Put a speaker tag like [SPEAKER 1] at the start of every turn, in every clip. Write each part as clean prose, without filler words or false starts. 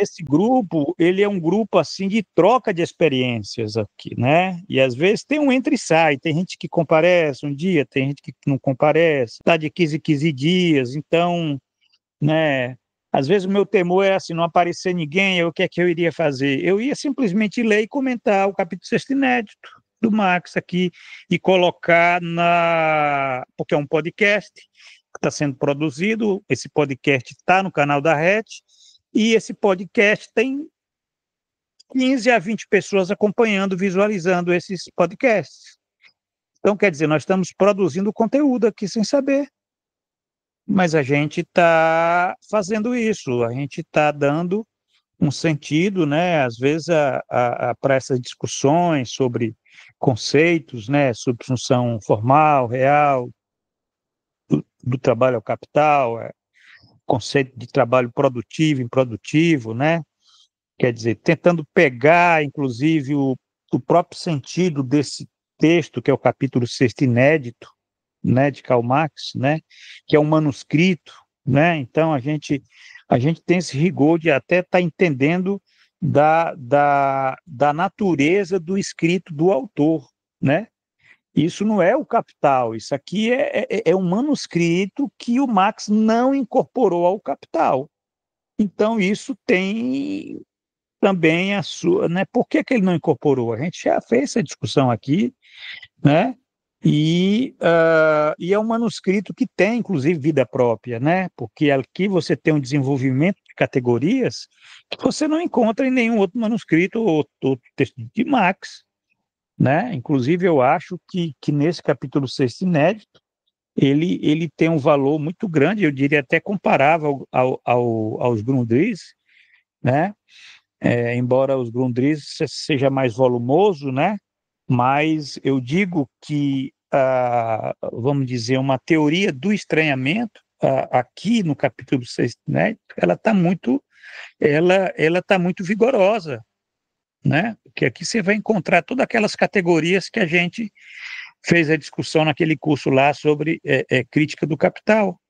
[SPEAKER 1] esse grupo, ele é um grupo assim de troca de experiências aqui, né? E às vezes tem um entra e sai, tem gente que comparece um dia, tem gente que não comparece, tá de 15 em 15 dias, então, né? Às vezes o meu temor era assim, não aparecer ninguém, o que é que eu iria fazer? Eu ia simplesmente ler e comentar o capítulo sexto inédito do Marx aqui e colocar porque é um podcast que está sendo produzido, esse podcast está no canal da RET, e esse podcast tem 15 a 20 pessoas acompanhando, visualizando esses podcasts. Então, quer dizer, nós estamos produzindo conteúdo aqui sem saber, mas a gente está fazendo isso, a gente está dando um sentido, né, às vezes, para essas discussões sobre conceitos, né, subsunção formal, real, do trabalho ao capital, conceito de trabalho produtivo, improdutivo, né, quer dizer, tentando pegar, inclusive, o próprio sentido desse texto, que é o capítulo sexto inédito, né, de Karl Marx, né, que é um manuscrito, né, então a gente tem esse rigor de até estar entendendo da natureza do escrito do autor, né, isso não é o Capital, isso aqui é um manuscrito que o Marx não incorporou ao Capital, então isso tem também a sua, né, por que que ele não incorporou? A gente já fez essa discussão aqui, né? E é um manuscrito que tem, inclusive, vida própria, né? Porque aqui você tem um desenvolvimento de categorias que você não encontra em nenhum outro manuscrito ou outro texto de Marx, né? Inclusive, eu acho que nesse capítulo sexto inédito, ele tem um valor muito grande, eu diria até comparável aos Grundrisse, né? Embora os Grundrisse seja mais volumoso, né? Mas eu digo que, vamos dizer, uma teoria do estranhamento, aqui no capítulo 6, né, ela tá muito vigorosa, né? Porque aqui você vai encontrar todas aquelas categorias que a gente fez a discussão naquele curso lá sobre crítica do capital,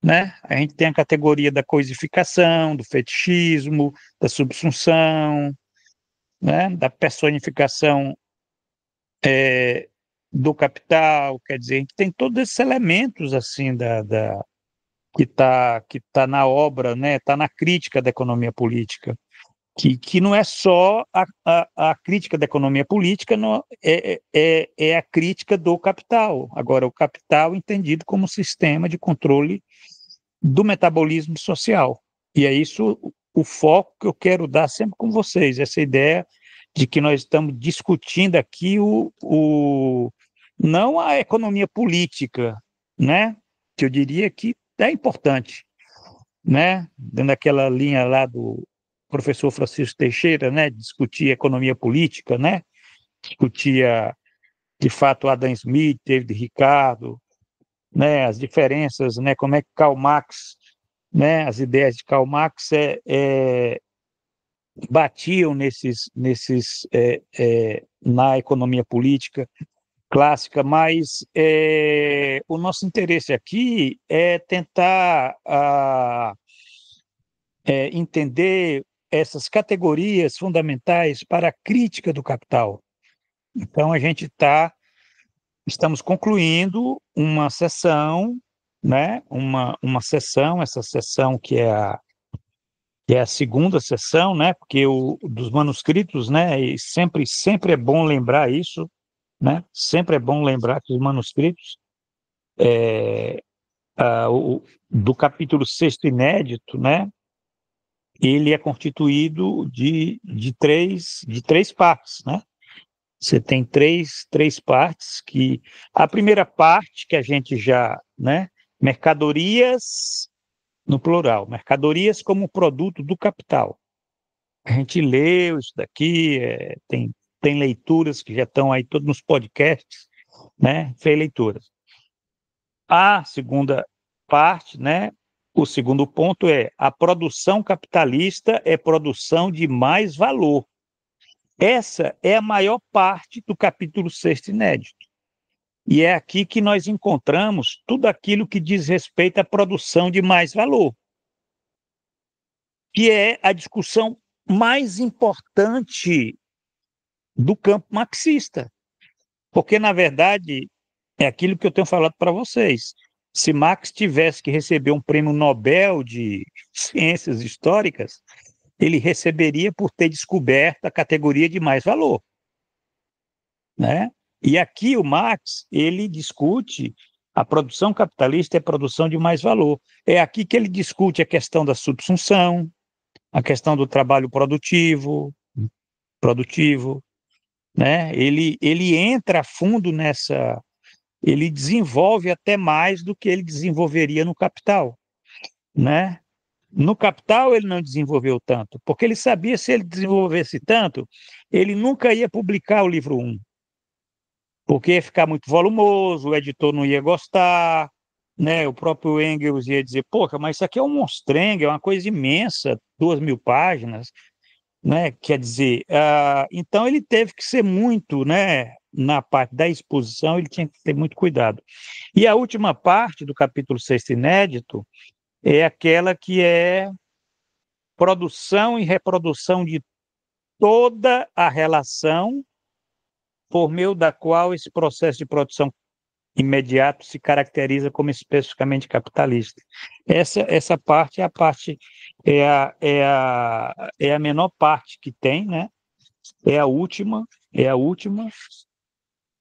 [SPEAKER 1] né? A gente tem a categoria da coisificação, do fetichismo, da subsunção, né? Da personificação do capital, quer dizer, a gente tem todos esses elementos assim que tá na obra, né? Está na crítica da economia política, que não é só a crítica da economia política, não, é a crítica do capital. Agora, o capital entendido como sistema de controle do metabolismo social. E é isso o foco que eu quero dar sempre com vocês, essa ideia de que nós estamos discutindo aqui não a economia política, né? Que eu diria que é importante, né? Dentro daquela linha lá do professor Francisco Teixeira, né? Discutir economia política, né? Discutia, de fato, Adam Smith, David Ricardo, né? As diferenças, né? Como é que Karl Marx, né? As ideias de Karl Marx batiam na economia política clássica, mas o nosso interesse aqui é tentar entender essas categorias fundamentais para a crítica do capital. Então, estamos concluindo uma sessão, né? Uma sessão, essa sessão que é a segunda sessão, né? Porque dos manuscritos, né? E sempre é bom lembrar isso, né? Sempre é bom lembrar que os manuscritos do capítulo sexto inédito, né? Ele é constituído de três partes, né? Você tem três partes que a primeira parte que a gente já, né? Mercadorias no plural, mercadorias como produto do capital. A gente leu isso daqui, tem leituras que já estão aí todos nos podcasts, né? Fez leituras. A segunda parte, né? O segundo ponto é a produção capitalista é produção de mais valor. Essa é a maior parte do capítulo sexto inédito. E é aqui que nós encontramos tudo aquilo que diz respeito à produção de mais valor. que é a discussão mais importante do campo marxista. Porque, na verdade, é aquilo que eu tenho falado para vocês. Se Marx tivesse que receber um prêmio Nobel de Ciências Históricas, ele receberia por ter descoberto a categoria de mais valor, né? E aqui o Marx, ele discute a produção capitalista é produção de mais valor. É aqui que ele discute a questão da subsunção, a questão do trabalho produtivo, né? Ele entra a fundo nessa, ele desenvolve até mais do que ele desenvolveria no Capital, né? No Capital ele não desenvolveu tanto, porque ele sabia se ele desenvolvesse tanto, ele nunca ia publicar o livro 1, porque ia ficar muito volumoso, o editor não ia gostar, né? O próprio Engels ia dizer, poxa, mas isso aqui é um monstrengue, é uma coisa imensa, 2.000 páginas, né? Quer dizer, então ele teve que ser muito, né? Na parte da exposição, ele tinha que ter muito cuidado. E a última parte do capítulo 6 inédito é aquela que é produção e reprodução de toda a relação por meio da qual esse processo de produção imediato se caracteriza como especificamente capitalista. Essa parte é a parte é a menor parte que tem, né? É a última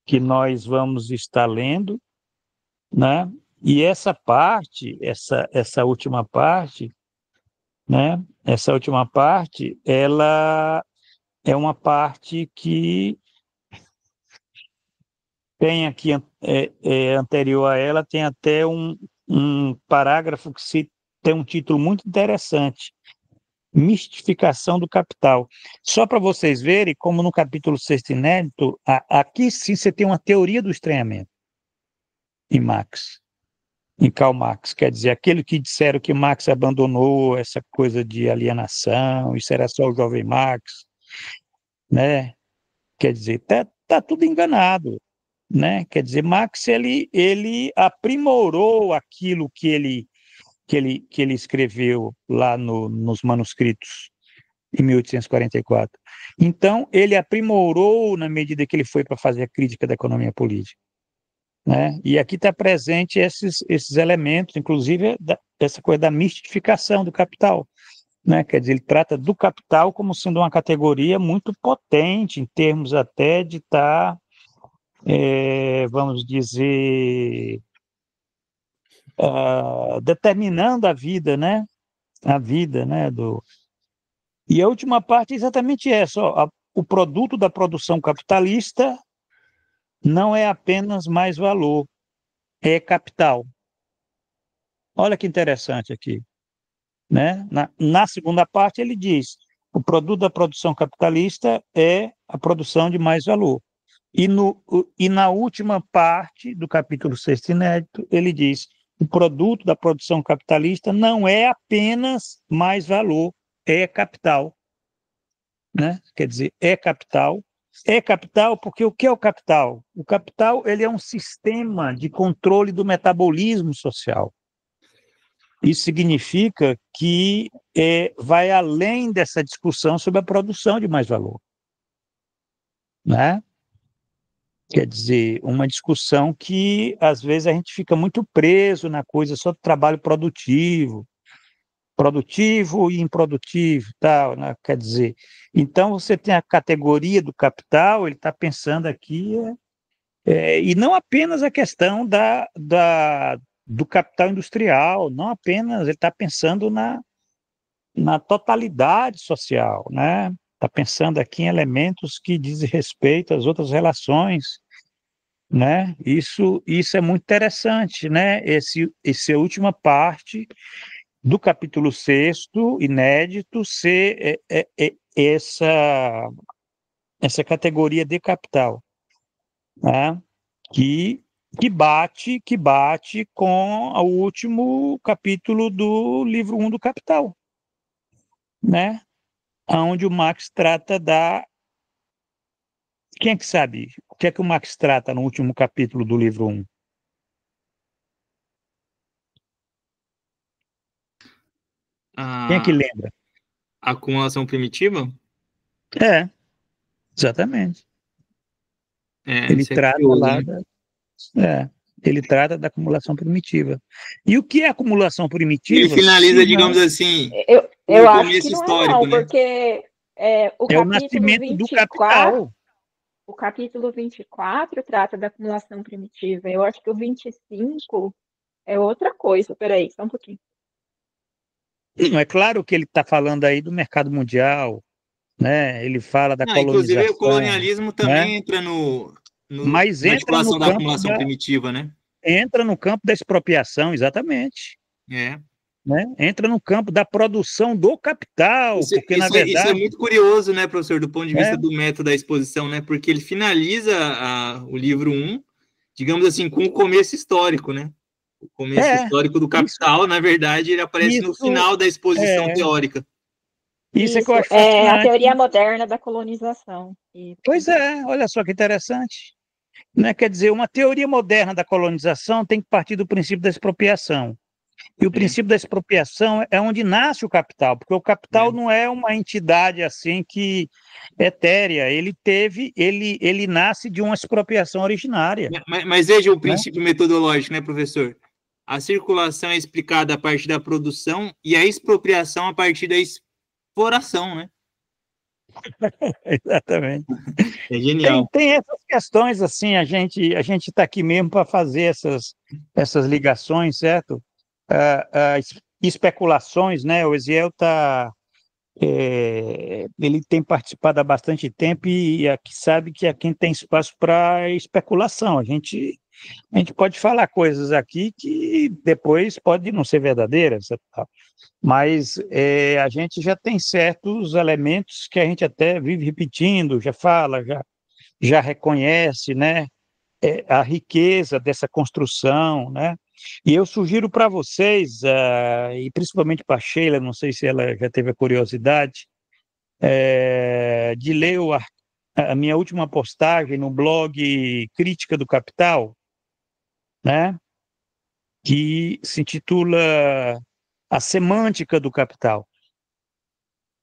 [SPEAKER 1] que nós vamos estar lendo, né? E essa última parte, né? Essa última parte, ela é uma parte que tem aqui, anterior a ela, tem até um parágrafo tem um título muito interessante, Mistificação do Capital. Só para vocês verem como no capítulo 6 inédito, aqui sim você tem uma teoria do estranhamento em Karl Marx, quer dizer, aquele que disseram que Marx abandonou essa coisa de alienação, isso era só o jovem Marx, né? Quer dizer, tá tudo enganado, né? Quer dizer, Marx ele aprimorou aquilo que ele escreveu lá nos manuscritos em 1844. Então, ele aprimorou na medida que ele foi para fazer a crítica da economia política, né? E aqui está presente esses elementos, inclusive essa coisa da mistificação do capital, né? Quer dizer, ele trata do capital como sendo uma categoria muito potente em termos até de estar, vamos dizer, determinando a vida, né? A vida, né? E a última parte é exatamente essa, ó, o produto da produção capitalista não é apenas mais valor, é capital. Olha que interessante aqui, né? Na segunda parte ele diz, o produto da produção capitalista é a produção de mais valor. E na última parte do capítulo 6 inédito, ele diz, o produto da produção capitalista não é apenas mais valor, é capital, né? Quer dizer, é capital. É capital porque o que é o capital? O capital ele é um sistema de controle do metabolismo social. Isso significa que vai além dessa discussão sobre a produção de mais valor, né? Quer dizer, uma discussão que às vezes a gente fica muito preso na coisa só do trabalho produtivo e improdutivo, tal, né? Quer dizer, então você tem a categoria do capital, ele está pensando aqui, e não apenas a questão do capital industrial, não apenas, ele está pensando na totalidade social, né? Está pensando aqui em elementos que dizem respeito às outras relações, né? Isso é muito interessante, né? Essa última parte do capítulo 6º, inédito, ser essa categoria de capital, né? Que, que bate com o último capítulo do livro 1 do Capital, né? Onde o Marx trata da... Quem é que sabe? O que é que o Marx trata no último capítulo do livro 1? Quem é que
[SPEAKER 2] Ah,
[SPEAKER 1] lembra?
[SPEAKER 2] acumulação primitiva?
[SPEAKER 1] É, exatamente. Ele
[SPEAKER 2] Isso é
[SPEAKER 1] trata
[SPEAKER 2] curioso,
[SPEAKER 1] lá
[SPEAKER 2] né?
[SPEAKER 1] é, ele trata da acumulação primitiva. E o que é acumulação
[SPEAKER 2] Ele
[SPEAKER 1] primitiva? Se
[SPEAKER 2] finaliza, digamos
[SPEAKER 1] não
[SPEAKER 2] assim, com
[SPEAKER 3] Eu
[SPEAKER 2] o
[SPEAKER 3] acho que
[SPEAKER 2] começo
[SPEAKER 3] não é
[SPEAKER 2] histórico,
[SPEAKER 3] não,
[SPEAKER 2] né?
[SPEAKER 3] porque o
[SPEAKER 1] é o
[SPEAKER 3] capítulo
[SPEAKER 1] nascimento do
[SPEAKER 3] 24,
[SPEAKER 1] capital.
[SPEAKER 3] o capítulo 24 trata da acumulação primitiva. Eu acho que o 25 é outra coisa. Peraí, só um pouquinho.
[SPEAKER 1] Não é claro que ele está falando aí do mercado mundial, né? Ele fala da
[SPEAKER 2] Não, inclusive o
[SPEAKER 1] colonização,
[SPEAKER 2] colonialismo
[SPEAKER 1] né?
[SPEAKER 2] também entra
[SPEAKER 1] Mas
[SPEAKER 2] na articulação da acumulação primitiva, né?
[SPEAKER 1] entra no campo da expropriação, exatamente,
[SPEAKER 2] É.
[SPEAKER 1] né? Entra no campo da produção do capital,
[SPEAKER 2] Isso,
[SPEAKER 1] porque na
[SPEAKER 2] isso é
[SPEAKER 1] verdade,
[SPEAKER 2] muito curioso, né, professor, do ponto de vista
[SPEAKER 1] é,
[SPEAKER 2] do método da exposição, né? Porque ele finaliza o livro um, digamos assim, com o começo histórico, né? O começo
[SPEAKER 1] é,
[SPEAKER 2] histórico do
[SPEAKER 1] isso,
[SPEAKER 2] capital, na verdade, ele aparece no
[SPEAKER 1] isso,
[SPEAKER 2] final da exposição
[SPEAKER 1] é,
[SPEAKER 2] teórica.
[SPEAKER 1] isso é que eu
[SPEAKER 3] Isso
[SPEAKER 1] acho
[SPEAKER 3] é a
[SPEAKER 1] fascinante.
[SPEAKER 3] teoria moderna da colonização. Isso.
[SPEAKER 1] Pois é, olha só que interessante. Né? Quer dizer, uma teoria moderna da colonização tem que partir do princípio da expropriação. E o
[SPEAKER 2] É,
[SPEAKER 1] princípio da expropriação é onde nasce o capital, porque o capital
[SPEAKER 2] é.
[SPEAKER 1] não é uma entidade assim que etérea, ele nasce de uma expropriação originária,
[SPEAKER 2] Mas veja o
[SPEAKER 1] né?
[SPEAKER 2] princípio metodológico, né, professor? A circulação é explicada a partir da produção e a expropriação a partir da exploração, né?
[SPEAKER 1] Exatamente.
[SPEAKER 2] É
[SPEAKER 1] Tem,
[SPEAKER 2] genial.
[SPEAKER 1] tem essas questões assim, a gente está aqui mesmo para fazer essas ligações, certo? Especulações, né? O Eziel ele tem participado há bastante tempo e aqui sabe que aqui tem espaço para especulação. A gente pode falar coisas aqui que depois pode não ser verdadeiras, tá? Mas a gente já tem certos elementos que a gente até vive repetindo, já fala, já reconhece, né? A riqueza dessa construção, né? E eu sugiro para vocês, e principalmente para a Sheila, não sei se ela já teve a curiosidade, de ler a minha última postagem no blog Crítica do Capital, né? Que se intitula A Semântica do Capital,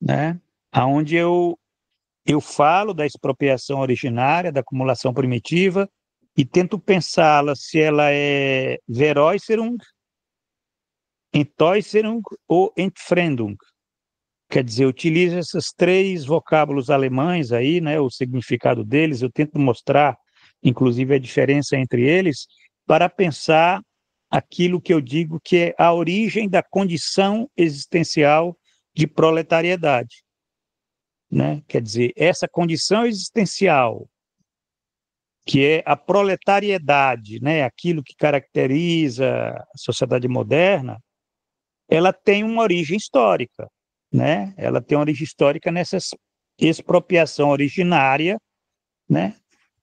[SPEAKER 1] né? Onde eu falo da expropriação originária, da acumulação primitiva, e tento pensá-la se ela é Veräußerung, Entäußerung ou Entfremdung. Quer dizer, eu utilizo esses três vocábulos alemães aí, né, o significado deles, eu tento mostrar, inclusive, a diferença entre eles, para pensar aquilo que eu digo que é a origem da condição existencial de proletariedade, né? Quer dizer, essa condição existencial, que é a proletariedade, né, aquilo que caracteriza a sociedade moderna, ela tem uma origem histórica, né? Ela tem uma origem histórica nessa expropriação originária, né?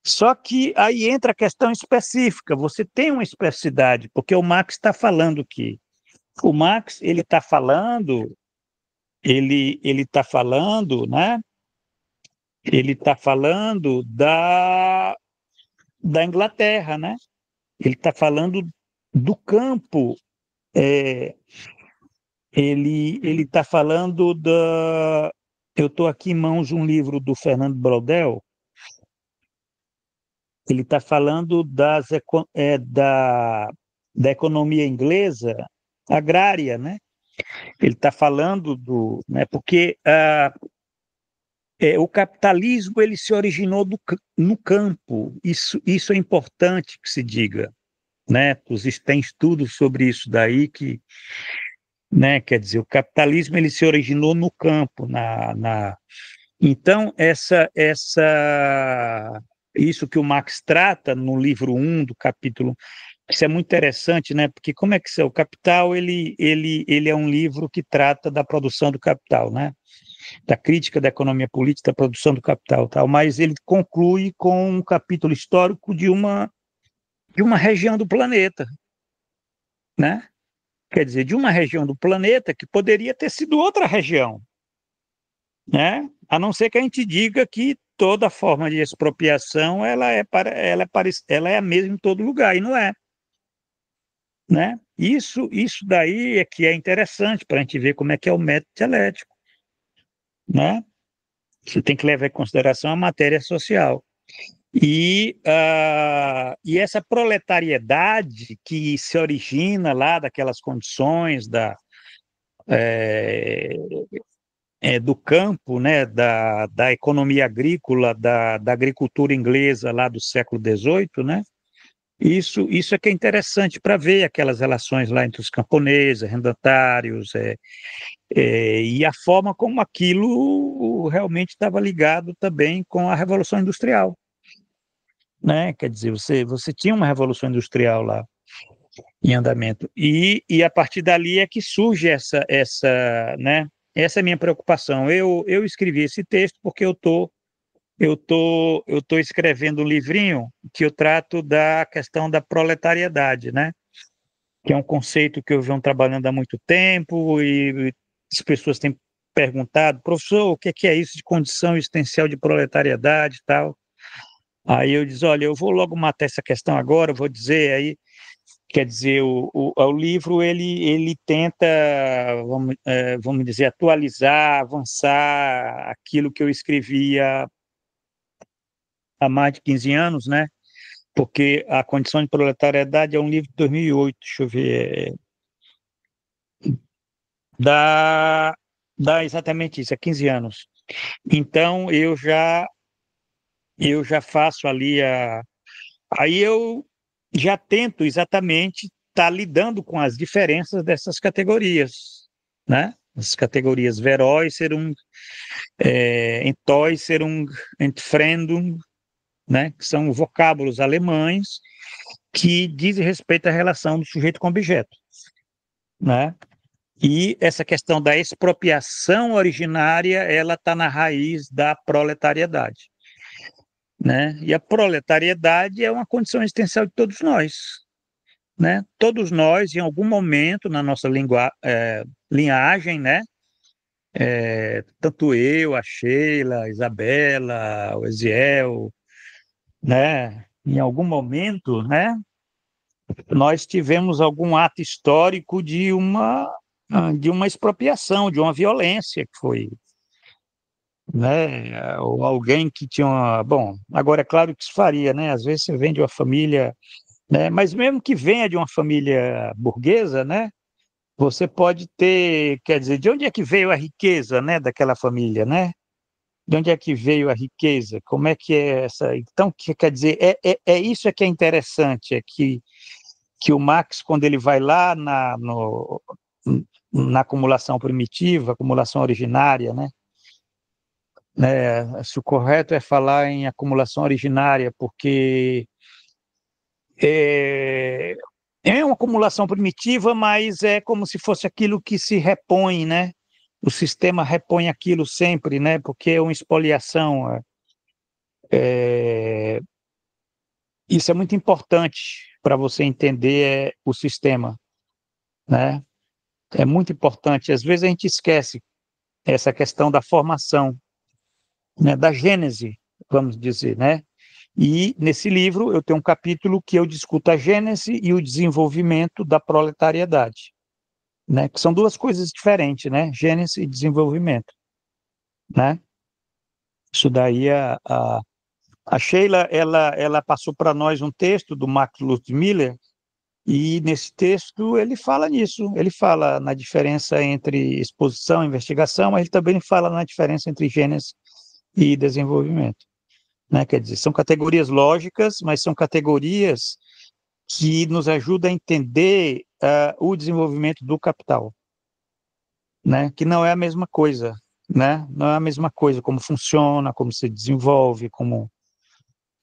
[SPEAKER 1] Só que aí entra a questão específica. Você tem uma especificidade, porque o Marx está falando que o Marx ele está falando, né? Ele está falando da Inglaterra, né? Ele está falando do campo. é, ele está falando da. Eu estou aqui em mãos um livro do Fernando Brodel. Ele está falando da economia inglesa agrária, né? Ele está falando né? Porque o capitalismo ele se originou no campo. Isso é importante que se diga, né? Tem estudos sobre isso daí que, né? Quer dizer, o capitalismo ele se originou no campo, Então, isso que o Marx trata no livro 1 do capítulo, isso é muito interessante, né? Porque como é que o Capital, ele é um livro que trata da produção do capital, né? Da crítica da economia política, da produção do capital, tal, mas ele conclui com um capítulo histórico de uma região do planeta, né? Quer dizer, de uma região do planeta que poderia ter sido outra região, né? A não ser que a gente diga que toda forma de expropriação ela é a mesma em todo lugar, e não é, né? Isso daí é que é interessante para a gente ver como é que é o método dialético, né? Você tem que levar em consideração a matéria social. E essa proletariedade que se origina lá daquelas condições do campo, né, da economia agrícola, da agricultura inglesa lá do século XVIII, né? Isso é que é interessante para ver aquelas relações lá entre os camponeses, arrendatários, e a forma como aquilo realmente estava ligado também com a Revolução Industrial, né? Quer dizer, você tinha uma Revolução Industrial lá em andamento, e a partir dali é que surge né? Essa é a minha preocupação. Eu escrevi esse texto porque eu tô escrevendo um livrinho que eu trato da questão da proletariedade, né? Que é um conceito que eu venho trabalhando há muito tempo e as pessoas têm perguntado, professor, o que é isso de condição existencial de proletariedade e tal? Aí eu disse, olha, eu vou logo matar essa questão agora, eu vou dizer aí, quer dizer, o livro ele tenta, vamos dizer, atualizar, avançar aquilo que eu escrevia há mais de 15 anos, né? Porque A Condição de Proletariedade é um livro de 2008, deixa eu ver, dá exatamente isso, há 15 anos. Então, eu já faço ali aí eu já tento exatamente estar lidando com as diferenças dessas categorias, né? As categorias Veräußerung, Entäußerung, Entfremdung, né? Que são vocábulos alemães que dizem respeito à relação do sujeito com objeto, né? E essa questão da expropriação originária, ela está na raiz da proletariedade, né? E a proletariedade é uma condição existencial de todos nós, né? Todos nós, em algum momento na nossa linhagem, né? Tanto eu, a Sheila, a Isabela, o Eziel, né? Em algum momento, né? Nós tivemos algum ato histórico de uma expropriação, de uma violência que foi, né? Ou alguém que tinha bom, agora é claro que isso faria, né? Às vezes você vem de uma família, né? Mas mesmo que venha de uma família burguesa, né? Você pode ter, quer dizer, de onde é que veio a riqueza, né? Daquela família, né? De onde é que veio a riqueza? Como é que é essa? Então, quer dizer, é isso que é interessante, é que o Marx, quando ele vai lá na acumulação primitiva, acumulação originária, né? Se o correto é falar em acumulação originária, porque é uma acumulação primitiva, mas é como se fosse aquilo que se repõe, né? O sistema repõe aquilo sempre, né? Porque é uma expoliação. Isso é muito importante para você entender o sistema, né? É muito importante. Às vezes a gente esquece essa questão da formação, né? Da gênese, vamos dizer, né? E nesse livro eu tenho um capítulo que eu discuto a gênese e o desenvolvimento da proletariedade, né? Que são duas coisas diferentes, né? Gênese e desenvolvimento, né? Isso daí a Sheila ela passou para nós um texto do Max Lutz Miller e nesse texto ele fala nisso, ele fala na diferença entre exposição e investigação, mas ele também fala na diferença entre gênese e desenvolvimento, né? Quer dizer, são categorias lógicas, mas são categorias que nos ajudam a entender o desenvolvimento do capital, né? Que não é a mesma coisa, né? Não é a mesma coisa como funciona, como se desenvolve, como,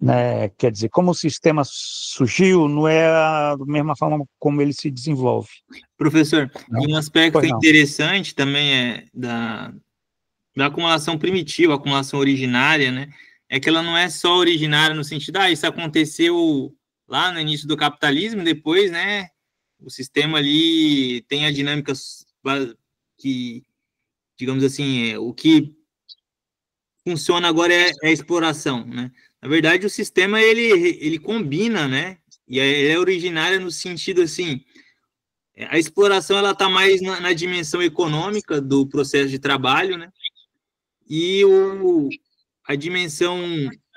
[SPEAKER 1] né? Quer dizer, como o sistema surgiu, não é da mesma forma como ele se desenvolve.
[SPEAKER 2] Professor,
[SPEAKER 1] Não?
[SPEAKER 2] e um aspecto
[SPEAKER 1] Pois não.
[SPEAKER 2] interessante também da acumulação primitiva, acumulação originária, né? É que ela não é só originária no sentido, isso aconteceu lá no início do capitalismo, depois, né? O sistema ali tem a dinâmica que, digamos assim, o que funciona agora é a exploração, né? Na verdade, o sistema, ele combina, né? E ele é originário no sentido, assim, a exploração, ela está mais na dimensão econômica do processo de trabalho, né? e a dimensão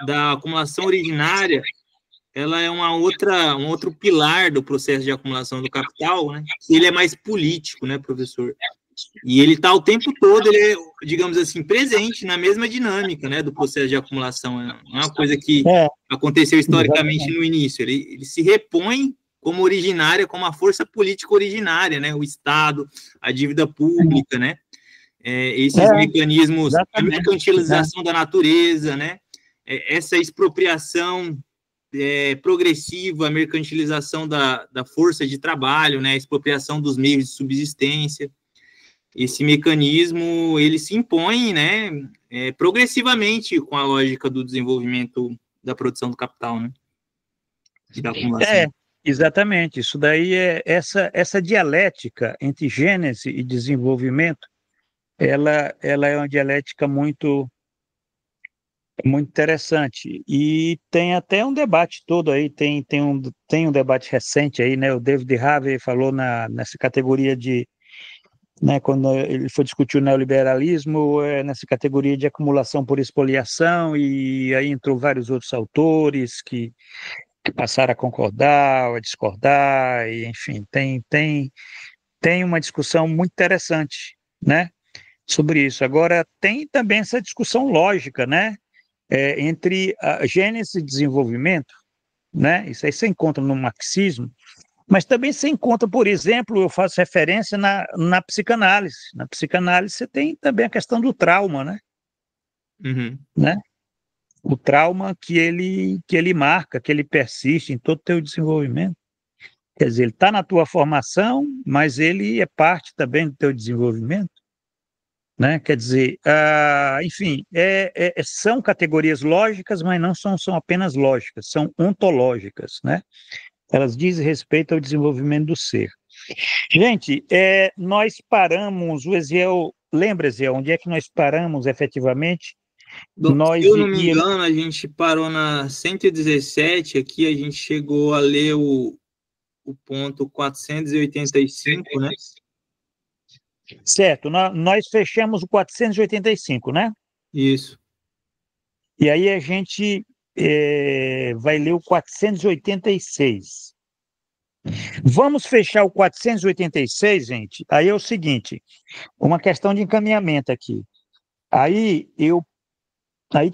[SPEAKER 2] da acumulação originária, ela é um outro pilar do processo de acumulação do capital, né? Ele é mais político, né, professor? E ele está o tempo todo, ele é, digamos assim, presente na mesma dinâmica, né, do processo de acumulação. Não é uma coisa que aconteceu historicamente
[SPEAKER 1] exatamente.
[SPEAKER 2] no início. Ele se repõe como originária, como a força política originária, né, o Estado, a dívida pública, né, esses mecanismos, a mercantilização da natureza, né, essa expropriação progressiva, a mercantilização da força de trabalho, né, a expropriação dos meios de subsistência. Esse mecanismo, ele se impõe, né, progressivamente com a lógica do desenvolvimento da produção do capital, né, e da acumulação.
[SPEAKER 1] Exatamente. Isso daí essa dialética entre gênese e desenvolvimento, ela é uma dialética muito interessante, e tem até um debate todo aí, tem um debate recente aí, né, o David Harvey falou nessa categoria de, né, quando ele foi discutir o neoliberalismo, nessa categoria de acumulação por expoliação, e aí entrou vários outros autores que passaram a concordar, a discordar, e enfim, tem uma discussão muito interessante, né, sobre isso. Agora, tem também essa discussão lógica, né, entre a gênese e desenvolvimento, né? Isso aí você encontra no marxismo, mas também você encontra, por exemplo, eu faço referência na psicanálise. Na psicanálise você tem também a questão do trauma, né?
[SPEAKER 2] Uhum.
[SPEAKER 1] Né? O trauma que ele marca, que ele persiste em todo o teu desenvolvimento. Quer dizer, ele está na tua formação, mas ele é parte também do teu desenvolvimento. Né? Quer dizer, enfim, são categorias lógicas, mas não são apenas lógicas, são ontológicas, né? Elas dizem respeito ao desenvolvimento do ser. Gente, nós paramos, o Eziel, lembra, Eziel, onde é que nós paramos efetivamente?
[SPEAKER 2] Se eu não me engano, a gente parou na 117, aqui a gente chegou a ler o ponto 485, né?
[SPEAKER 1] Certo, nós fechamos o 485, né?
[SPEAKER 2] Isso.
[SPEAKER 1] E aí a gente vai ler o 486. Vamos fechar o 486, gente? Aí é o seguinte, uma questão de encaminhamento aqui. Aí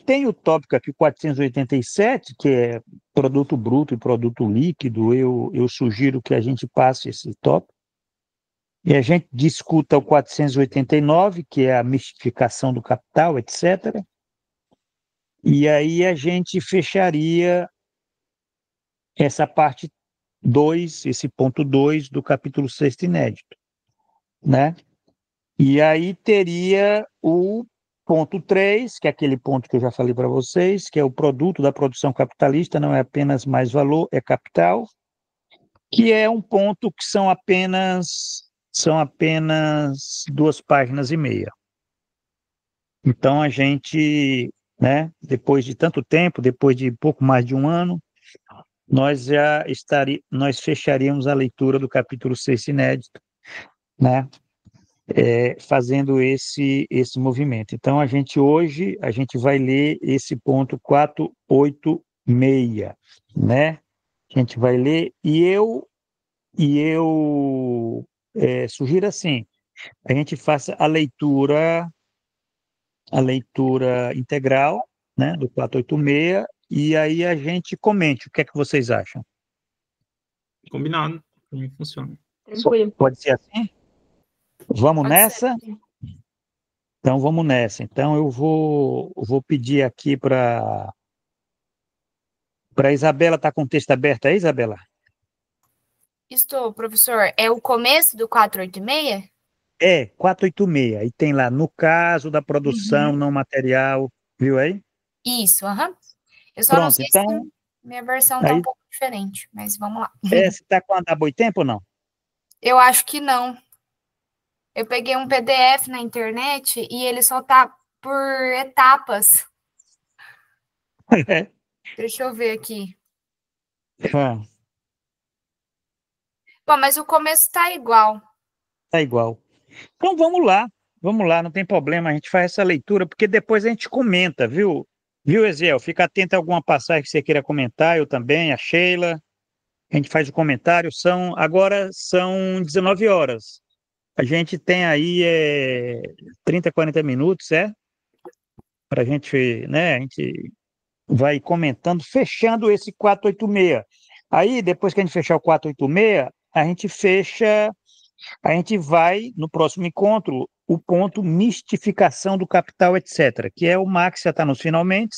[SPEAKER 1] tem o tópico aqui, 487, que é produto bruto e produto líquido. Eu sugiro que a gente passe esse tópico. E a gente discuta o 489, que é a mistificação do capital, etc. E aí a gente fecharia essa parte 2, esse ponto 2 do capítulo 6º inédito, né? E aí teria o ponto 3, que é aquele ponto que eu já falei para vocês, que é o produto da produção capitalista, não é apenas mais valor, é capital, que é um ponto que são apenas 2 páginas e meia. Então a gente, né, depois de tanto tempo, depois de pouco mais de um ano, nós fecharíamos a leitura do capítulo 6 inédito, né, fazendo esse movimento. Então, hoje a gente vai ler esse ponto 486, né? A gente vai ler, e eu sugiro assim, a gente faça a leitura integral, né, do 486, e aí a gente comente o que é que vocês acham.
[SPEAKER 2] Combinado, funciona.
[SPEAKER 3] Tranquilo.
[SPEAKER 1] Pode ser assim? Vamos
[SPEAKER 3] Pode
[SPEAKER 1] nessa?
[SPEAKER 3] ser.
[SPEAKER 1] Então, vamos nessa. Então, eu vou pedir aqui para a Isabela. Está com o texto aberto aí, Isabela?
[SPEAKER 4] Estou, professor. É o começo do 486?
[SPEAKER 1] 486. E tem lá, no caso da produção não material, viu aí?
[SPEAKER 4] Isso, aham. Eu só não sei se minha versão está um pouco diferente, mas vamos lá.
[SPEAKER 1] Você está com a da Boitempo ou não?
[SPEAKER 4] Eu acho que não. Eu peguei um PDF na internet e ele só tá por etapas. Deixa eu ver aqui. Bom, mas o começo tá igual.
[SPEAKER 1] Tá igual. Então vamos lá. vamos lá, não tem problema, a gente faz essa leitura, porque depois a gente comenta, viu? Viu, Eziel? Fica atento a alguma passagem que você queira comentar, eu também, a Sheila. A gente faz o comentário, agora são 19 horas. A gente tem aí 30, 40 minutos, para a gente, né? A gente vai comentando, fechando esse 486. Aí, depois que a gente fechar o 486, a gente vai, no próximo encontro, o ponto mistificação do capital, etc., que o Max já está nos finalmente.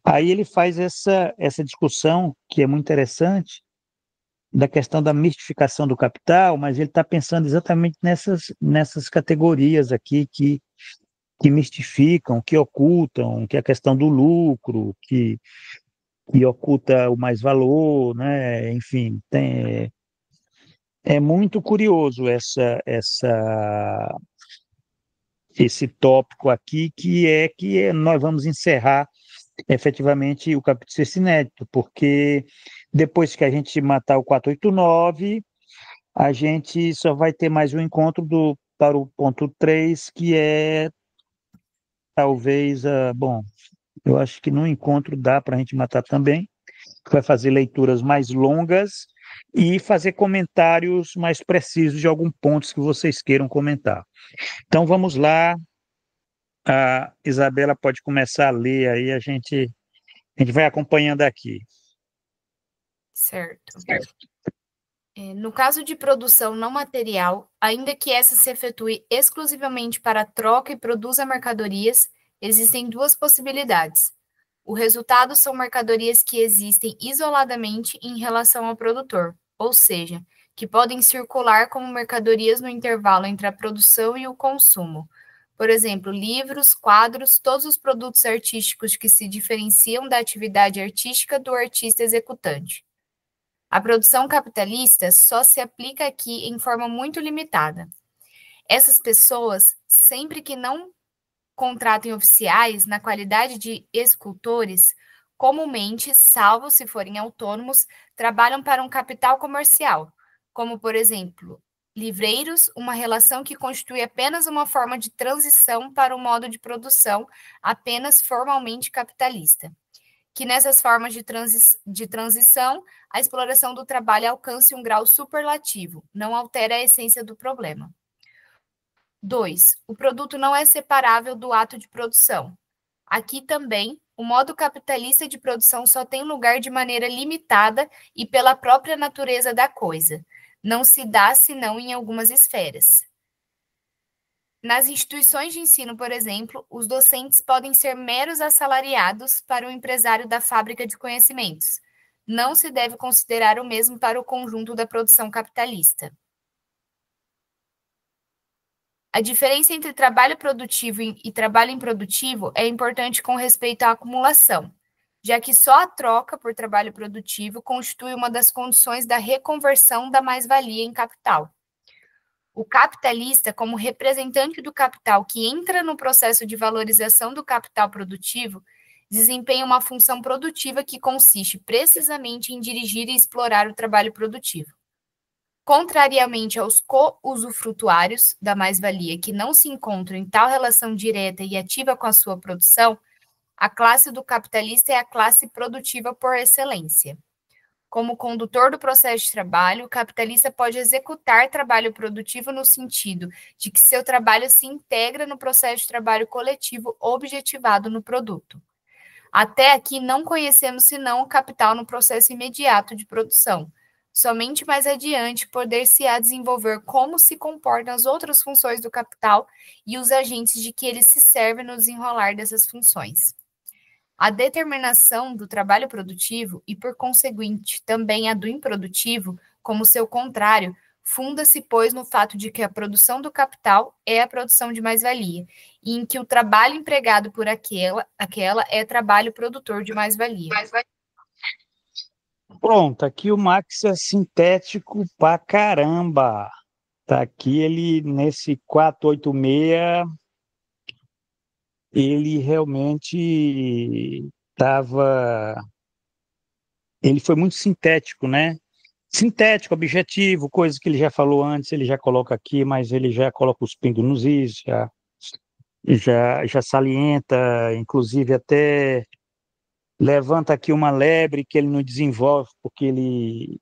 [SPEAKER 1] Aí ele faz essa discussão, que é muito interessante, da questão da mistificação do capital, mas ele está pensando exatamente nessas categorias aqui que mistificam, que ocultam, que é a questão do lucro, que oculta o mais-valor, né? Enfim, é muito curioso esse tópico aqui, que nós vamos encerrar efetivamente o capítulo 6 inédito, porque depois que a gente matar o 489, a gente só vai ter mais um encontro para o ponto 3, que talvez, bom, eu acho que no encontro dá para a gente matar também, vai fazer leituras mais longas e fazer comentários mais precisos de alguns pontos que vocês queiram comentar. Então vamos lá, a Isabela pode começar a ler aí, a gente vai acompanhando aqui.
[SPEAKER 4] Certo. No caso de produção não material, ainda que essa se efetue exclusivamente para troca e produza mercadorias, existem duas possibilidades. O resultado são mercadorias que existem isoladamente em relação ao produtor, ou seja, que podem circular como mercadorias no intervalo entre a produção e o consumo. Por exemplo, livros, quadros, todos os produtos artísticos que se diferenciam da atividade artística do artista executante. A produção capitalista só se aplica aqui em forma muito limitada. Essas pessoas, sempre que não contratem oficiais na qualidade de escultores, comumente, salvo se forem autônomos, trabalham para um capital comercial, como, por exemplo, livreiros, uma relação que constitui apenas uma forma de transição para um modo de produção apenas formalmente capitalista. Que nessas formas de transição, a exploração do trabalho alcance um grau superlativo, não altera a essência do problema. 2. O produto não é separável do ato de produção. Aqui também, o modo capitalista de produção só tem lugar de maneira limitada e pela própria natureza da coisa. Não se dá senão em algumas esferas. Nas instituições de ensino, por exemplo, os docentes podem ser meros assalariados para o empresário da fábrica de conhecimentos. Não se deve considerar o mesmo para o conjunto da produção capitalista. A diferença entre trabalho produtivo e trabalho improdutivo é importante com respeito à acumulação, já que só a troca por trabalho produtivo constitui uma das condições da reconversão da mais-valia em capital. O capitalista, como representante do capital que entra no processo de valorização do capital produtivo, desempenha uma função produtiva que consiste precisamente em dirigir e explorar o trabalho produtivo. Contrariamente aos co-usufrutuários da mais-valia que não se encontram em tal relação direta e ativa com a sua produção, a classe do capitalista é a classe produtiva por excelência. Como condutor do processo de trabalho, o capitalista pode executar trabalho produtivo no sentido de que seu trabalho se integra no processo de trabalho coletivo objetivado no produto. Até aqui não conhecemos senão o capital no processo imediato de produção. Somente mais adiante poder-se-á desenvolver como se comportam as outras funções do capital e os agentes de que ele se serve no desenrolar dessas funções. A determinação do trabalho produtivo e, por conseguinte, também a do improdutivo, como seu contrário, funda-se, pois, no fato de que a produção do capital é a produção de mais-valia, e em que o trabalho empregado por aquela é trabalho produtor de mais-valia.
[SPEAKER 1] Pronto, aqui o Max é sintético pra caramba. Tá aqui ele nesse 486, ele realmente ele foi muito sintético, né? Sintético, objetivo, coisa que ele já falou antes, ele já coloca aqui, mas ele já coloca os pingos nos is, já salienta, inclusive até levanta aqui uma lebre que ele não desenvolve, porque ele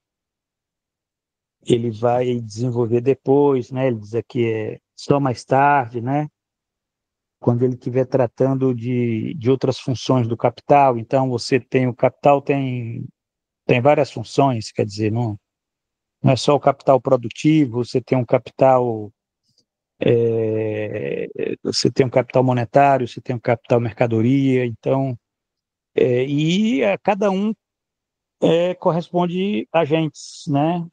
[SPEAKER 1] vai desenvolver depois, né? Ele diz aqui só mais tarde, né? Quando ele estiver tratando de outras funções do capital. Então, você tem o capital, tem várias funções, quer dizer, não é só o capital produtivo, você tem um capital monetário, você tem um capital mercadoria, então, e a cada um corresponde a agentes, né,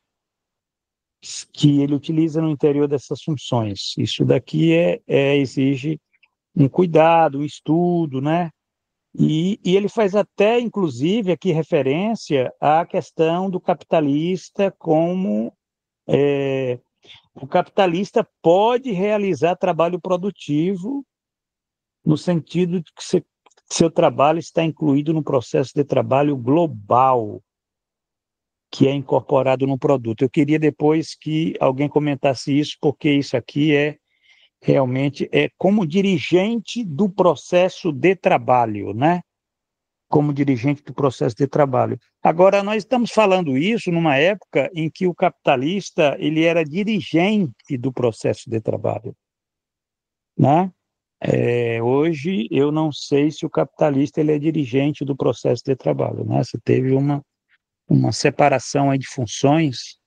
[SPEAKER 1] que ele utiliza no interior dessas funções. Isso daqui exige um cuidado, um estudo, né? E ele faz até, inclusive, aqui referência à questão do capitalista como o capitalista pode realizar trabalho produtivo no sentido de que seu trabalho está incluído no processo de trabalho global que é incorporado no produto. Eu queria depois que alguém comentasse isso, porque isso aqui realmente como dirigente do processo de trabalho, né? Como dirigente do processo de trabalho. Agora, nós estamos falando isso numa época em que o capitalista ele era dirigente do processo de trabalho, né? Hoje, eu não sei se o capitalista ele é dirigente do processo de trabalho, né? Você teve uma separação aí de funções,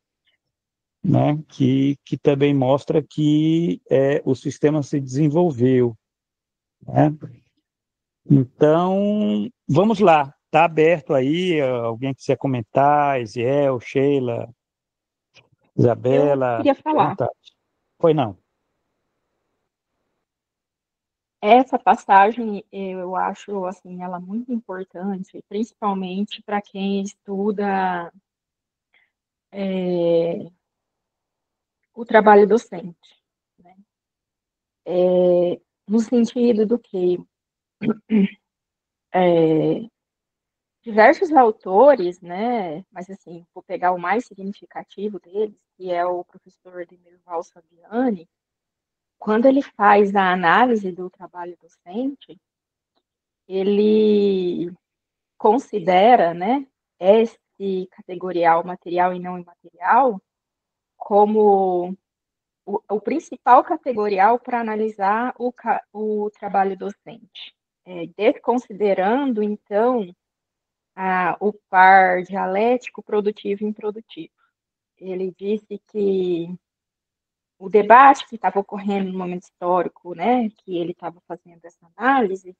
[SPEAKER 1] né? Que também mostra que o sistema se desenvolveu, né? Então, vamos lá. Está aberto aí, alguém quiser comentar, Eziel, Sheila,
[SPEAKER 3] Eu
[SPEAKER 1] Isabela,
[SPEAKER 3] queria
[SPEAKER 1] à
[SPEAKER 3] falar.
[SPEAKER 1] vontade. Foi não.
[SPEAKER 3] Essa passagem, eu acho, assim, ela muito importante, principalmente para quem estuda o trabalho docente, né? No sentido do que diversos autores, né, mas assim, vou pegar o mais significativo deles, que é o professor Demirval Saviani, quando ele faz a análise do trabalho docente, ele considera, né, esse categorial material e não imaterial como o principal categorial para analisar o trabalho docente, desconsiderando, então, o par dialético produtivo e improdutivo. Ele disse que o debate que estava ocorrendo no momento histórico, né, que ele estava fazendo essa análise,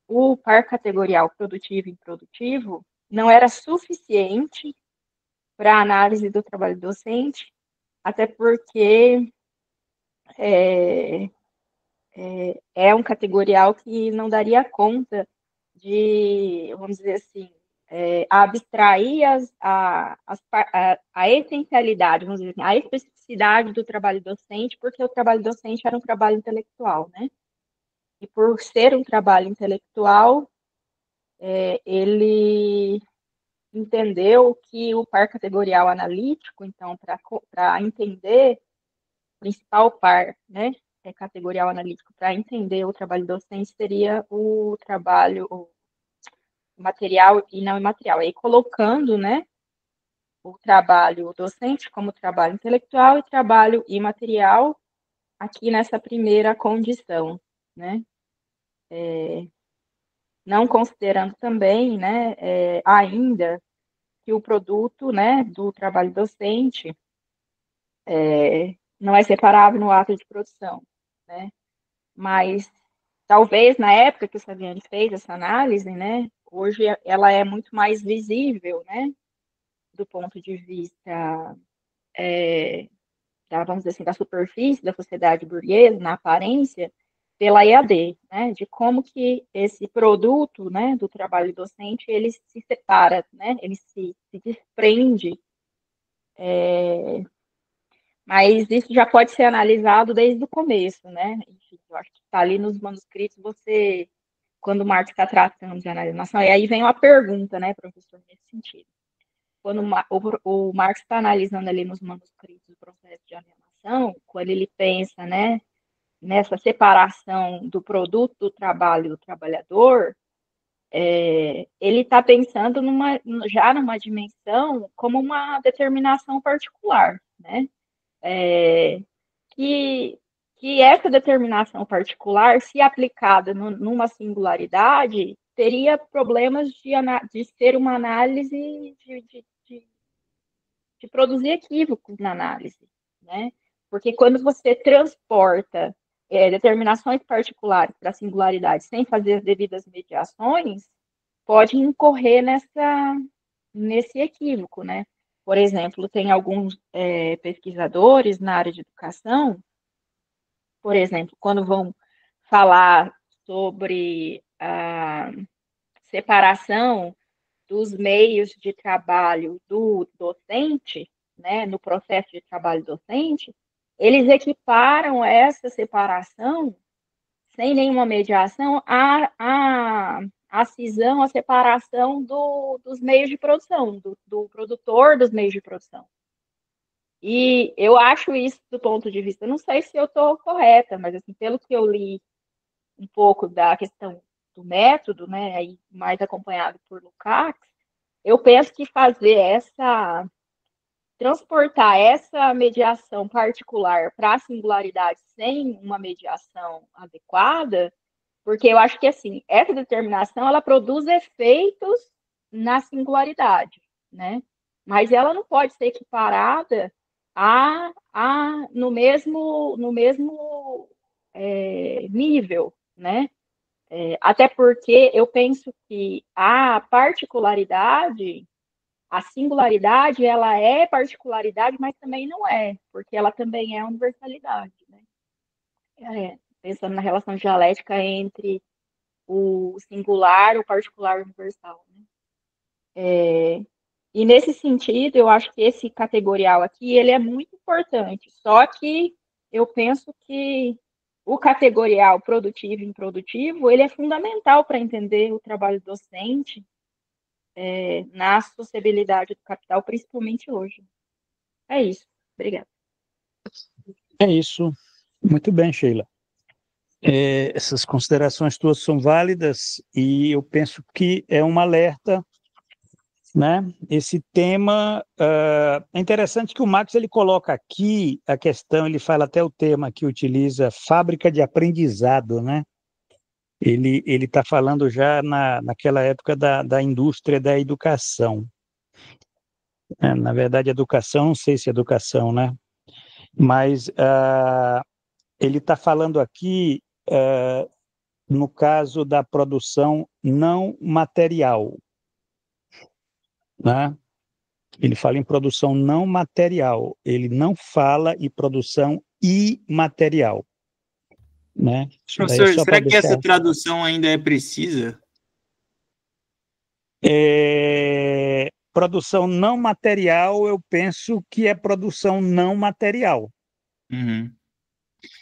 [SPEAKER 3] o par categorial produtivo e improdutivo não era suficiente para a análise do trabalho docente, até porque é um categorial que não daria conta de, vamos dizer assim, abstrair a essencialidade, vamos dizer assim, a especificidade do trabalho docente, porque o trabalho docente era um trabalho intelectual, né? E por ser um trabalho intelectual, ele entendeu que o par categorial analítico, então, para entender o principal par, né, categorial analítico, para entender o trabalho docente, seria o trabalho material e não imaterial. Aí colocando, né, o trabalho docente como trabalho intelectual e trabalho imaterial aqui nessa primeira condição, né? Não considerando também, né, ainda que o produto, né, do trabalho docente não é separável no ato de produção, né? Mas talvez na época que o Saviani fez essa análise, né, hoje ela é muito mais visível, né, do ponto de vista vamos dizer assim, da superfície da sociedade burguesa, na aparência, pela EAD, né, de como que esse produto, né, do trabalho docente, ele se separa, né, ele se desprende, mas isso já pode ser analisado desde o começo, né, enfim, eu acho que está ali nos manuscritos, quando o Marx está tratando de alienação, e aí vem uma pergunta, né, professor, nesse sentido. Quando o Marx está analisando ali nos manuscritos o processo de alienação, quando ele pensa, né, nessa separação do produto, do trabalho do trabalhador, ele está pensando já numa dimensão como uma determinação particular, né? Que essa determinação particular, se aplicada numa singularidade, teria problemas de ser uma análise de produzir equívocos na análise, né? Porque quando você transporta determinações particulares para a singularidade sem fazer as devidas mediações, pode incorrer nesse equívoco, né? Por exemplo, tem alguns pesquisadores na área de educação, por exemplo, quando vão falar sobre a separação dos meios de trabalho do docente, né, no processo de trabalho docente, eles equiparam essa separação, sem nenhuma mediação, à cisão, à separação dos meios de produção, do produtor dos meios de produção. E eu acho isso do ponto de vista, não sei se eu estou correta, mas assim, pelo que eu li um pouco da questão do método, né, aí mais acompanhado por Lukács, eu penso que transportar essa mediação particular para a singularidade sem uma mediação adequada, porque eu acho que, assim, essa determinação, ela produz efeitos na singularidade, né, mas ela não pode ser equiparada no mesmo nível, né? Até porque eu penso que a particularidade, a singularidade, ela é particularidade, mas também não é, porque ela também é universalidade, né? Pensando na relação dialética entre o singular, o particular e o universal, né? E nesse sentido, eu acho que esse categorial aqui, ele é muito importante, só que eu penso que o categorial produtivo e improdutivo, ele é fundamental para entender o trabalho docente na sociabilidade do capital, principalmente hoje. É isso. Obrigada.
[SPEAKER 1] É isso. Muito bem, Sheila. Essas considerações tuas são válidas e eu penso que é um alerta, né? Esse tema é interessante que o Marx ele coloca aqui a questão, ele fala até o tema que utiliza fábrica de aprendizado, né? Ele está falando já naquela época da indústria da educação. Na verdade, educação, não sei se é educação, né? Mas ele está falando aqui no caso da produção não material, né? Ele fala em produção não material, ele não fala em produção imaterial, né?
[SPEAKER 2] Professor, será que essa tradução ainda é precisa?
[SPEAKER 1] Produção não material, eu penso que é produção não material.
[SPEAKER 2] Uhum.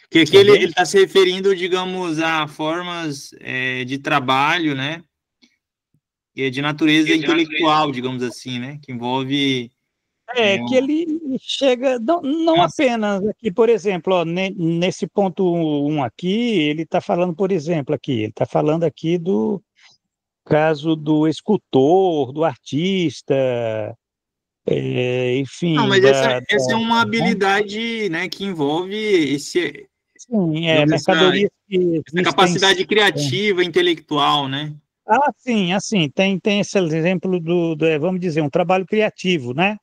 [SPEAKER 2] Porque aqui ele está se referindo, digamos, a formas de trabalho, né? De natureza intelectual, digamos assim, né? Que envolve...
[SPEAKER 1] que ele chega, não apenas aqui, por exemplo, ó, nesse ponto 1 aqui, ele está falando, por exemplo, aqui, ele está falando aqui do caso do escultor, do artista, enfim...
[SPEAKER 2] Não, mas essa é uma habilidade, né, que envolve esse...
[SPEAKER 1] Sim, mercadoria
[SPEAKER 2] essa capacidade criativa, intelectual, né?
[SPEAKER 1] Sim, assim, tem esse exemplo vamos dizer, um trabalho criativo, né?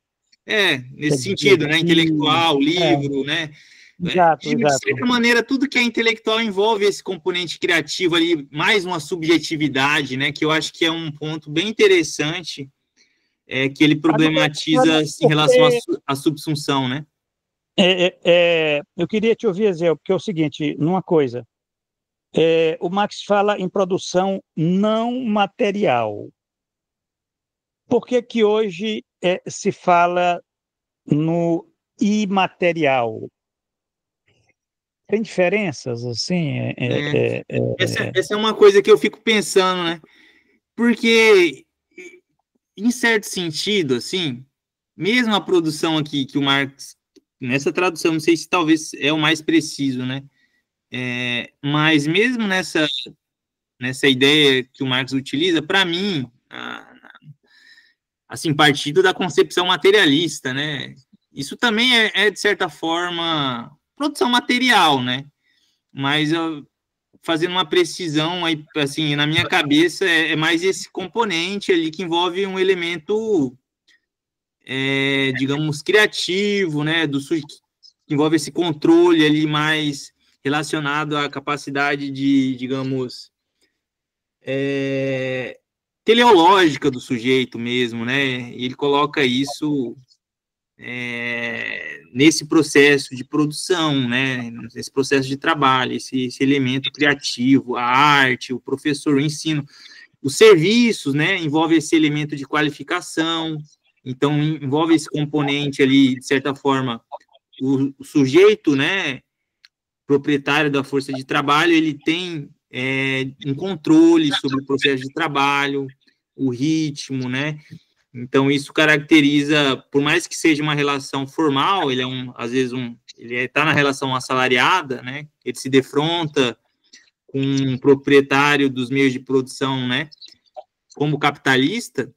[SPEAKER 2] Nesse sentido, né? Intelectual, livro, né?
[SPEAKER 1] Exato,
[SPEAKER 2] de certa maneira, tudo que é intelectual envolve esse componente criativo ali, mais uma subjetividade, né? Que eu acho que é um ponto bem interessante, que ele problematiza em relação à subsunção, né?
[SPEAKER 1] Eu queria te ouvir, Zé, porque é o seguinte, numa coisa, o Marx fala em produção não material. Por que hoje se fala no imaterial? Tem diferenças, assim?
[SPEAKER 2] Essa é uma coisa que eu fico pensando, né? Porque, em certo sentido, assim, mesmo a produção aqui que o Marx, nessa tradução, não sei se talvez é o mais preciso, né? Mas mesmo nessa ideia que o Marx utiliza, para mim, assim, partindo da concepção materialista, né? Isso também é de certa forma, produção material, né? Mas fazendo uma precisão, aí, assim, na minha cabeça, é mais esse componente ali que envolve um elemento, digamos, criativo, né? Que envolve esse controle ali mais relacionado à capacidade de, digamos, teleológica do sujeito mesmo, né? E ele coloca isso nesse processo de produção, né? Nesse processo de trabalho, esse elemento criativo, a arte, o professor, o ensino, os serviços, né? Envolve esse elemento de qualificação, então envolve esse componente ali, de certa forma, o sujeito, né? Proprietário da força de trabalho, ele tem um controle sobre o processo de trabalho, o ritmo, né? Então, isso caracteriza, por mais que seja uma relação formal, ele às vezes, ele está na relação assalariada, né? Ele se defronta com um proprietário dos meios de produção, né? Como capitalista,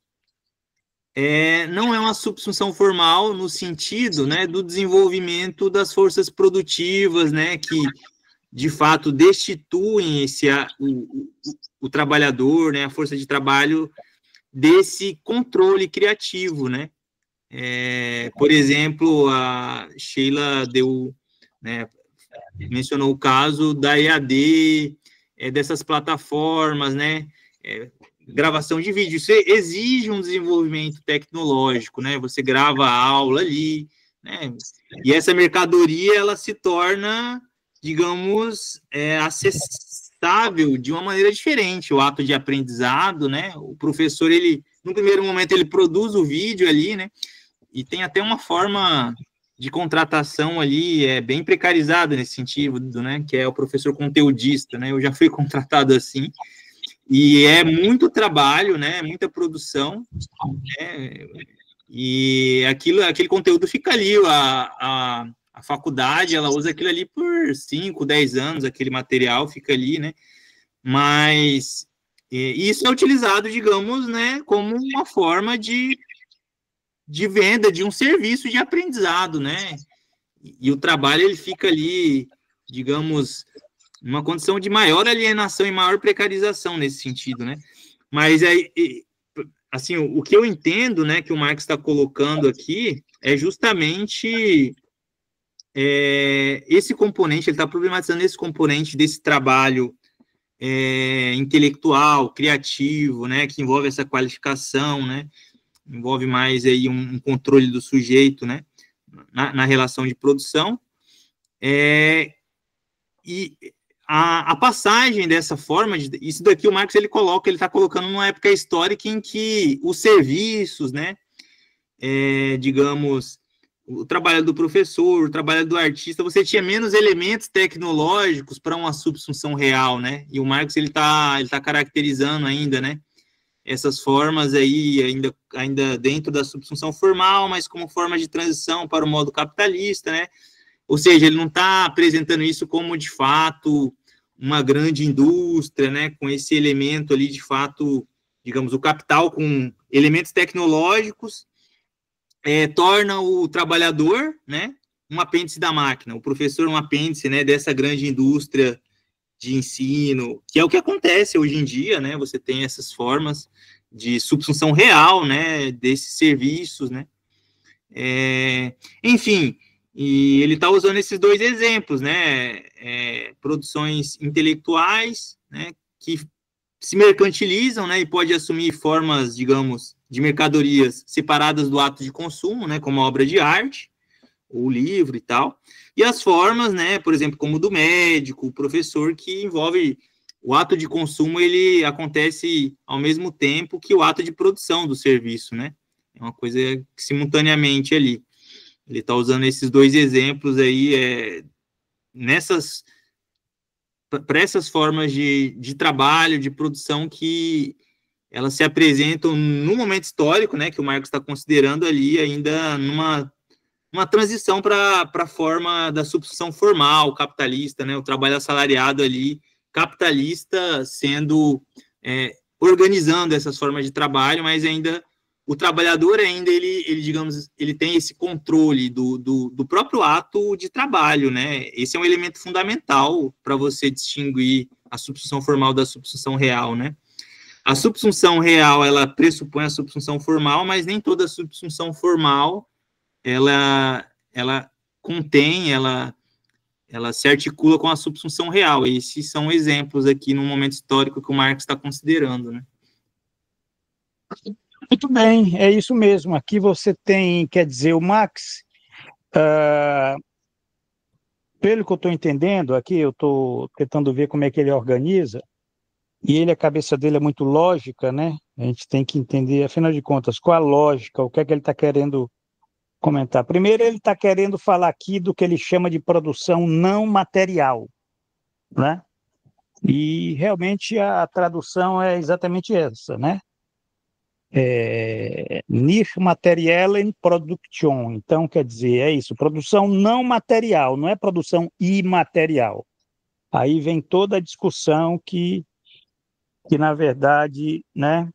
[SPEAKER 2] não é uma subsunção formal no sentido, né, do desenvolvimento das forças produtivas, né, que de fato destituem o trabalhador, né, a força de trabalho desse controle criativo, né? Por exemplo, a Sheila mencionou o caso da EAD, dessas plataformas, né? Gravação de vídeo, isso exige um desenvolvimento tecnológico, né? Você grava a aula ali, né? E essa mercadoria, ela se torna, digamos, acessível de uma maneira diferente, o ato de aprendizado, né? O professor, no primeiro momento, ele produz o vídeo ali, né? E tem até uma forma de contratação ali, bem precarizada nesse sentido, né? Que é o professor conteudista, né? Eu já fui contratado assim, e é muito trabalho, né? Muita produção, né? E aquele conteúdo fica ali, a faculdade, ela usa aquilo ali por 5, 10 anos, aquele material fica ali, né? Mas isso é utilizado, digamos, né, como uma forma de venda de um serviço de aprendizado, né? E o trabalho, ele fica ali, digamos, numa condição de maior alienação e maior precarização nesse sentido, né? Mas assim, o que eu entendo, né, que o Marx está colocando aqui é justamente esse componente, ele está problematizando esse componente desse trabalho intelectual, criativo, né, que envolve essa qualificação, né, envolve mais aí um controle do sujeito, né, na relação de produção, e a passagem dessa forma, isso daqui o Marx ele está colocando numa época histórica em que os serviços, né, digamos, o trabalho do professor, o trabalho do artista, você tinha menos elementos tecnológicos para uma subsunção real, né? E o Marx ele tá caracterizando ainda, né? Essas formas aí ainda dentro da subsunção formal, mas como forma de transição para o modo capitalista, né? Ou seja, ele não está apresentando isso como de fato uma grande indústria, né? Com esse elemento ali de fato, digamos, o capital com elementos tecnológicos torna o trabalhador, né, um apêndice da máquina, o professor um apêndice, né, dessa grande indústria de ensino, que é o que acontece hoje em dia, né, você tem essas formas de subsunção real, né, desses serviços, né, enfim, e ele está usando esses dois exemplos, né, produções intelectuais, né, que se mercantilizam, né, e pode assumir formas, digamos, de mercadorias separadas do ato de consumo, né, como a obra de arte, o livro e tal, e as formas, né, por exemplo, como do médico, o professor, que envolve o ato de consumo, ele acontece ao mesmo tempo que o ato de produção do serviço, né, é uma coisa simultaneamente ali. Ele está usando esses dois exemplos aí, para essas formas de trabalho, de produção que elas se apresentam no momento histórico, né, que o Marx está considerando ali ainda numa uma transição para a forma da substituição formal, capitalista, né? O trabalho assalariado ali, capitalista, sendo organizando essas formas de trabalho, mas ainda o trabalhador ainda, ele digamos, ele tem esse controle do próprio ato de trabalho, né? Esse é um elemento fundamental para você distinguir a substituição formal da substituição real, né? A subsunção real, ela pressupõe a subsunção formal, mas nem toda subsunção formal, ela contém, ela se articula com a subsunção real. Esses são exemplos aqui no momento histórico que o Marx está considerando, né?
[SPEAKER 1] Muito bem, é isso mesmo. Aqui você tem, quer dizer, o Marx, pelo que eu estou entendendo, aqui eu estou tentando ver como é que ele organiza, e a cabeça dele é muito lógica, né? A gente tem que entender, afinal de contas, qual a lógica, o que é que ele está querendo comentar. Primeiro, ele está querendo falar aqui do que ele chama de produção não material, né? E realmente a tradução é exatamente essa, né? Nicht materiellen Produktion. Então, quer dizer, é isso, produção não material, não é produção imaterial. Aí vem toda a discussão que na verdade, né,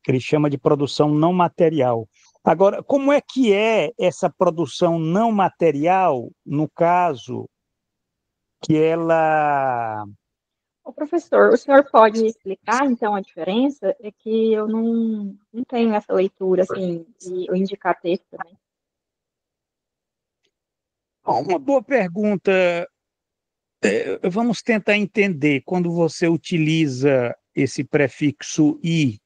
[SPEAKER 1] que ele chama de produção não material. Agora, como é que é essa produção não material, no caso, que ela...
[SPEAKER 3] Ô, professor, o senhor pode explicar, então, a diferença? É que eu não tenho essa leitura, assim, e eu indicar texto também.
[SPEAKER 1] Uma boa pergunta. Vamos tentar entender quando você utiliza esse prefixo e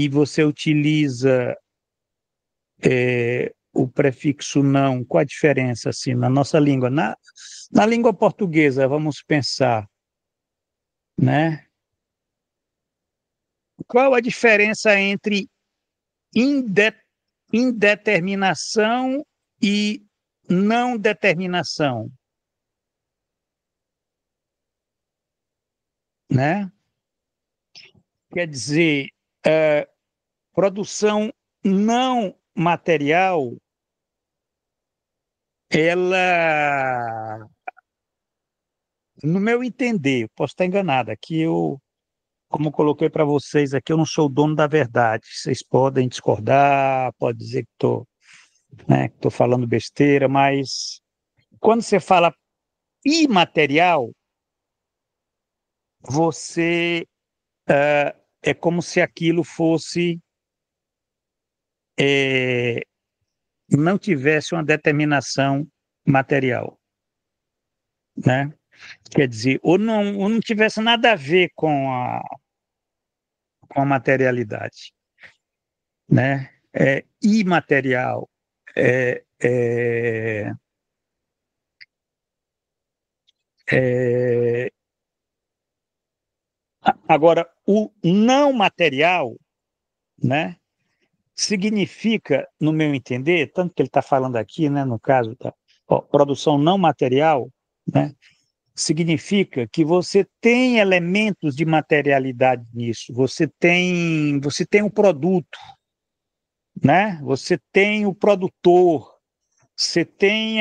[SPEAKER 1] você utiliza o prefixo não, qual a diferença assim, na nossa língua? Na língua portuguesa, vamos pensar, né? Qual a diferença entre indeterminação e não determinação, né? Quer dizer, produção não material, ela, no meu entender, posso estar enganado, aqui como eu coloquei para vocês aqui, eu não sou o dono da verdade, vocês podem discordar, pode dizer que estou falando besteira, mas quando você fala imaterial, você é como se aquilo fosse não tivesse uma determinação material, né? Quer dizer, ou não tivesse nada a ver com a materialidade, né? É imaterial. É, é, é... Agora, o não material, né? Significa, no meu entender, tanto que ele está falando aqui, né, no caso da produção não material, né? Significa que você tem elementos de materialidade nisso, você tem um produto, né? Você tem o produtor, você tem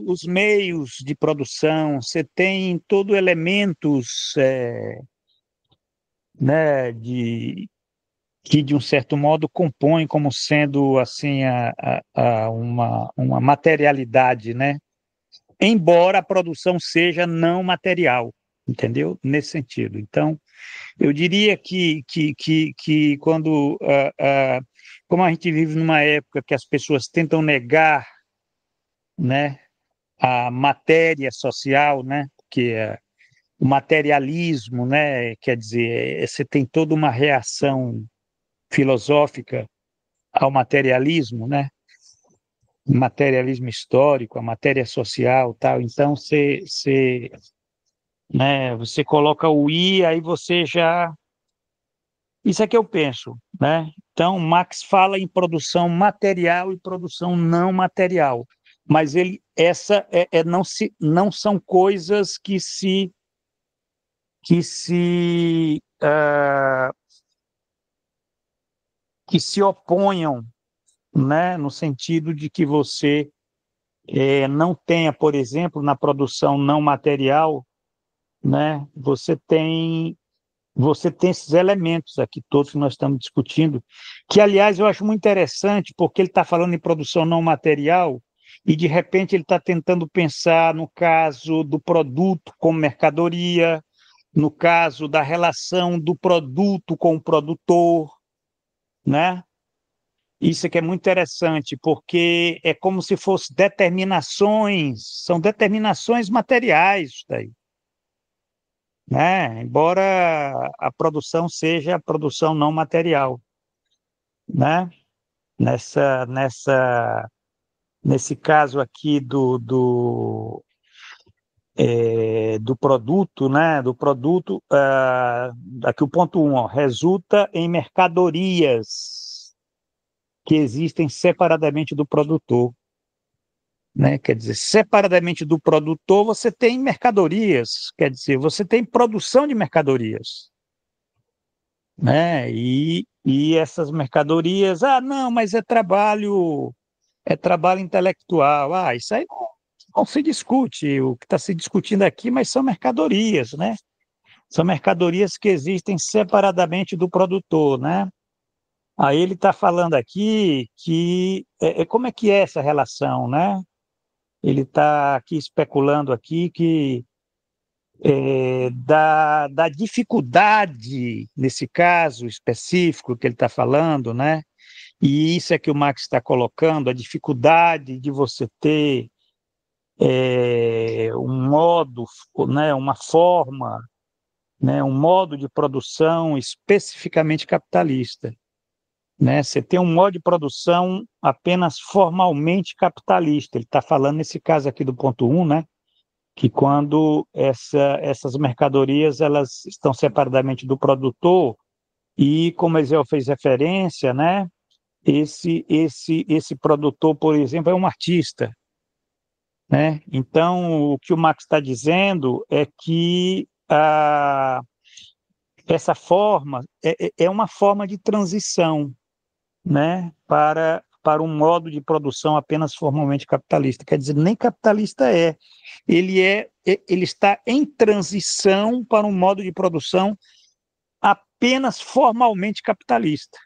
[SPEAKER 1] os meios de produção, você tem todo elementos, né, que de um certo modo compõem como sendo assim uma materialidade, né? Embora a produção seja não material, entendeu? Nesse sentido. Então, eu diria que quando, como a gente vive numa época que as pessoas tentam negar, né, a matéria social, né, que é o materialismo, né, quer dizer, você tem toda uma reação filosófica ao materialismo, né, materialismo histórico, a matéria social, tal. Então, né, você coloca o I, aí você já... Isso é que eu penso, né? Então, Marx fala em produção material e produção não material, mas não são coisas que se oponham, né, no sentido de que você não tenha, por exemplo, na produção não material, né, você tem esses elementos aqui todos que nós estamos discutindo, que, aliás, eu acho muito interessante, porque ele está falando em produção não material e, de repente, ele está tentando pensar no caso do produto como mercadoria, no caso da relação do produto com o produtor, né? Isso aqui é muito interessante, porque é como se fossem são determinações materiais, isso daí, né? Embora a produção seja a produção não material, né? Nesse caso aqui do produto, né? Do produto, aqui o ponto 1, ó, resulta em mercadorias que existem separadamente do produtor, né? Quer dizer, separadamente do produtor, você tem mercadorias, quer dizer, você tem produção de mercadorias, né? E essas mercadorias, não, mas é trabalho intelectual. Isso aí não se discute, o que está se discutindo aqui, mas são mercadorias, né? São mercadorias que existem separadamente do produtor, né? Aí ele está falando aqui que como é que é essa relação, né? Ele está aqui especulando aqui que da dificuldade, nesse caso específico que ele está falando, né? E isso é que o Marx está colocando, a dificuldade de você ter um modo, né, uma forma, né, um modo de produção especificamente capitalista. Né? Você tem um modo de produção apenas formalmente capitalista. Ele está falando nesse caso aqui do ponto 1, né? Que quando essas mercadorias elas estão separadamente do produtor e, como Ezel fez referência, né? Esse produtor, por exemplo, é um artista, né? Então, o que o Marx está dizendo é que essa forma é uma forma de transição, né, para um modo de produção apenas formalmente capitalista. Quer dizer, nem capitalista ele está em transição para um modo de produção apenas formalmente capitalista.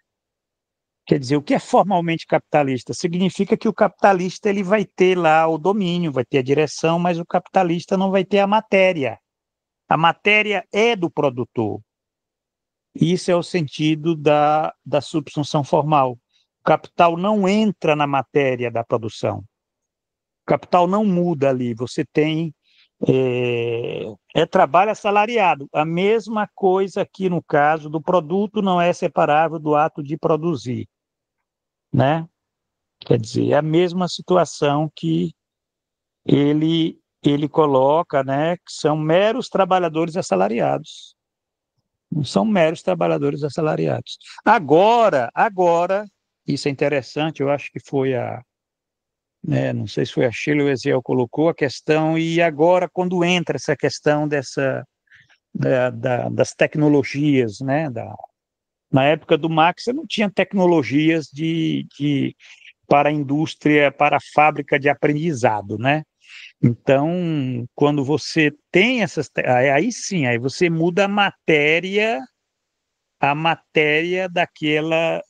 [SPEAKER 1] Quer dizer, o que é formalmente capitalista? Significa que o capitalista ele vai ter lá o domínio, vai ter a direção, mas o capitalista não vai ter a matéria. A matéria é do produtor. Isso é o sentido da subsunção formal. O capital não entra na matéria da produção. O capital não muda ali. Você tem trabalho assalariado. A mesma coisa aqui no caso do produto não é separável do ato de produzir, né? Quer dizer, é a mesma situação que ele coloca, né? Que são meros trabalhadores assalariados. Não são meros trabalhadores assalariados. Agora, isso é interessante, eu acho que foi não sei se foi a Sheila ou o Eziel colocou a questão, e agora quando entra essa questão das tecnologias, né, na época do Marx, você não tinha tecnologias para a indústria, para a fábrica de aprendizado, né? Então, quando você tem aí sim, aí você muda a matéria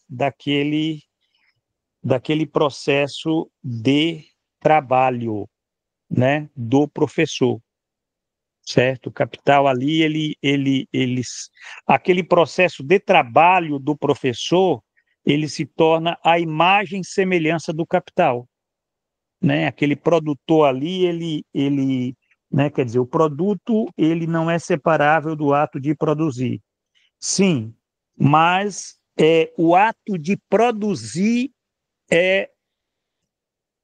[SPEAKER 1] daquele processo de trabalho, né, do professor, certo? O capital ali, aquele processo de trabalho do professor, ele se torna a imagem e semelhança do capital, né? Aquele produtor ali, né, quer dizer, o produto, ele não é separável do ato de produzir. Sim, mas o ato de produzir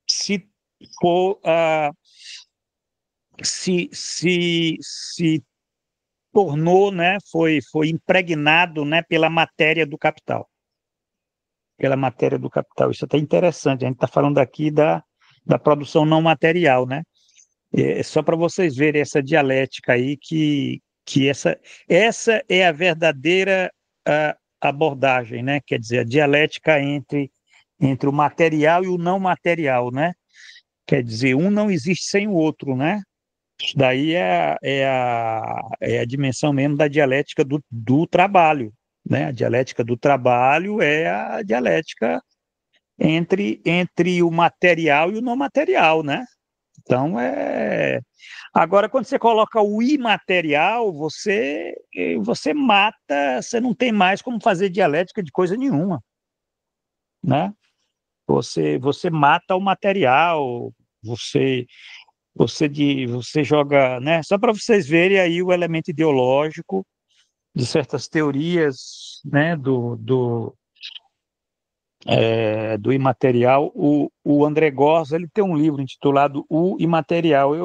[SPEAKER 1] se for se tornou, né, foi impregnado, né, pela matéria do capital. Pela matéria do capital. Isso é até interessante. A gente está falando aqui da produção não material, né? Só para vocês verem essa dialética aí, que essa é a verdadeira abordagem, né? Quer dizer, a dialética entre entre o material e o não material, né? Quer dizer, um não existe sem o outro, né? Isso daí é a dimensão mesmo da dialética do trabalho, né? A dialética do trabalho é a dialética entre o material e o não material, né? Então, Agora, quando você coloca o imaterial, você mata, você não tem mais como fazer dialética de coisa nenhuma, né? Você mata o material, você, você joga, né? Só para vocês verem aí o elemento ideológico de certas teorias, né? Do imaterial. O André Gorz, ele tem um livro intitulado O Imaterial.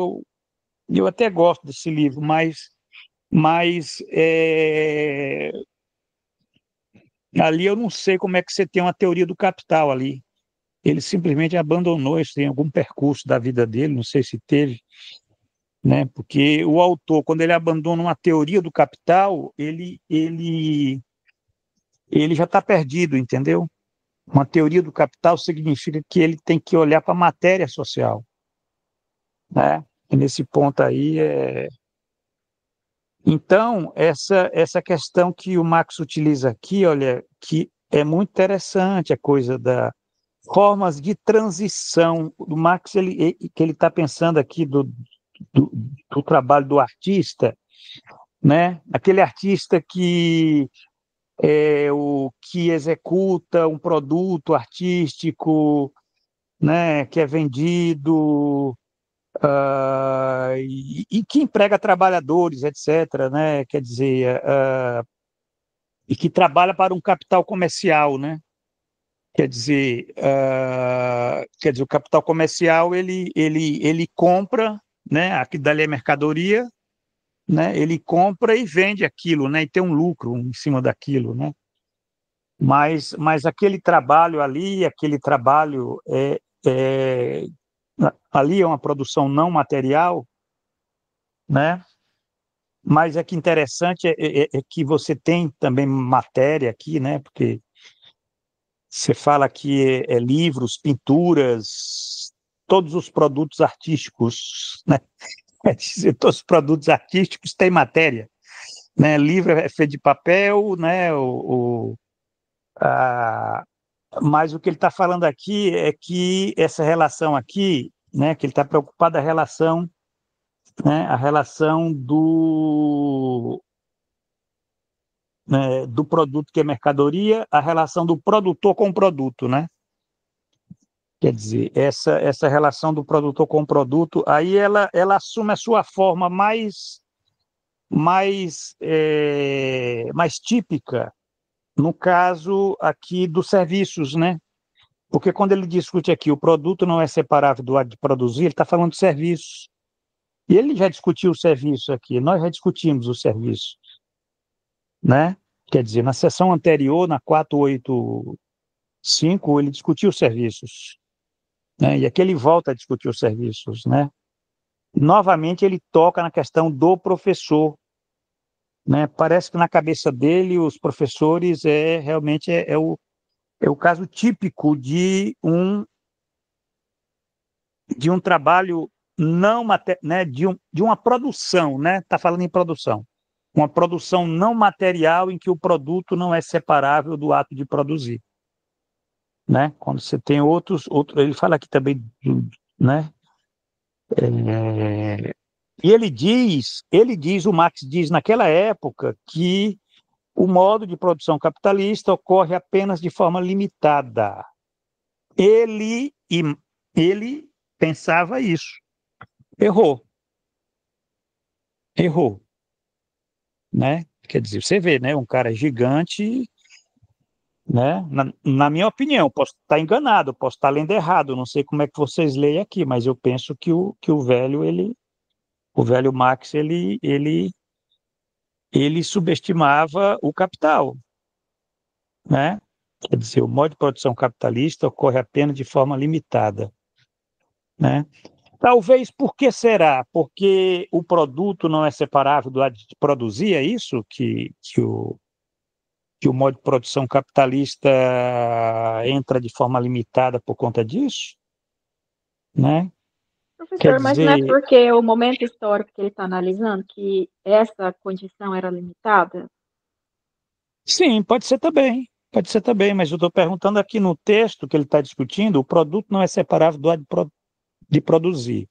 [SPEAKER 1] Eu até gosto desse livro, mas ali eu não sei como é que você tem uma teoria do capital ali. Ele simplesmente abandonou isso em algum percurso da vida dele, não sei se teve, né? Porque o autor, quando ele abandona uma teoria do capital, ele já está perdido, entendeu? Uma teoria do capital significa que ele tem que olhar para a matéria social, né? E nesse ponto aí Então, essa questão que o Marx utiliza aqui, olha, que é muito interessante, a coisa da formas de transição. O Marx, que ele está pensando aqui do, do trabalho do artista, né? Aquele artista que é o que executa um produto artístico, né? Que é vendido, e que emprega trabalhadores, etc., né? Quer dizer, e que trabalha para um capital comercial, né? Quer dizer, o capital comercial ele compra, né? Aqui dali é mercadoria, né? Ele compra e vende aquilo, né? E tem um lucro em cima daquilo, né? Mas aquele trabalho ali, aquele trabalho ali é uma produção não material, né? Mas é que interessante é que você tem também matéria aqui, né? Porque você fala que livros, pinturas, todos os produtos artísticos, né? Quer dizer, todos os produtos artísticos têm matéria, né? Livro é feito de papel, né? A, mas o que ele está falando aqui é que essa relação aqui, né? Que ele está preocupado a relação, né? A relação do produto que é mercadoria, a relação do produtor com o produto, né? Quer dizer, essa relação do produtor com o produto, aí ela assume a sua forma mais típica, no caso aqui dos serviços, né? Porque quando ele discute aqui, o produto não é separável do ato de produzir, ele está falando de serviços. E ele já discutiu o serviço aqui, nós já discutimos o serviço, né? Quer dizer, na sessão anterior, na 485, ele discutiu os serviços, né? E aqui ele volta a discutir os serviços, né? Novamente ele toca na questão do professor, né? Parece que na cabeça dele os professores realmente é o caso típico de um trabalho não né? De uma produção, né? Está falando em produção, uma produção não material em que o produto não é separável do ato de produzir, né? Quando você tem ele fala aqui também, né? E o Marx diz naquela época que o modo de produção capitalista ocorre apenas de forma limitada. Ele pensava isso. Errou, né? Quer dizer, você vê, né? Um cara gigante, né? Na minha opinião, posso estar enganado, posso estar lendo errado, não sei como é que vocês leem aqui, mas eu penso que o velho Marx, ele subestimava o capital, né? Quer dizer, o modo de produção capitalista ocorre apenas de forma limitada, né? Talvez, por que será? Porque o produto não é separável do ato de produzir, é isso que que o modo de produção capitalista entra de forma limitada por conta disso, né? Quer
[SPEAKER 3] Professor, mas não é
[SPEAKER 1] dizer,
[SPEAKER 3] porque o momento histórico que ele está analisando que essa condição era limitada?
[SPEAKER 1] sim, pode ser também, mas eu estou perguntando aqui no texto que ele está discutindo, o produto não é separável do ato de produzir.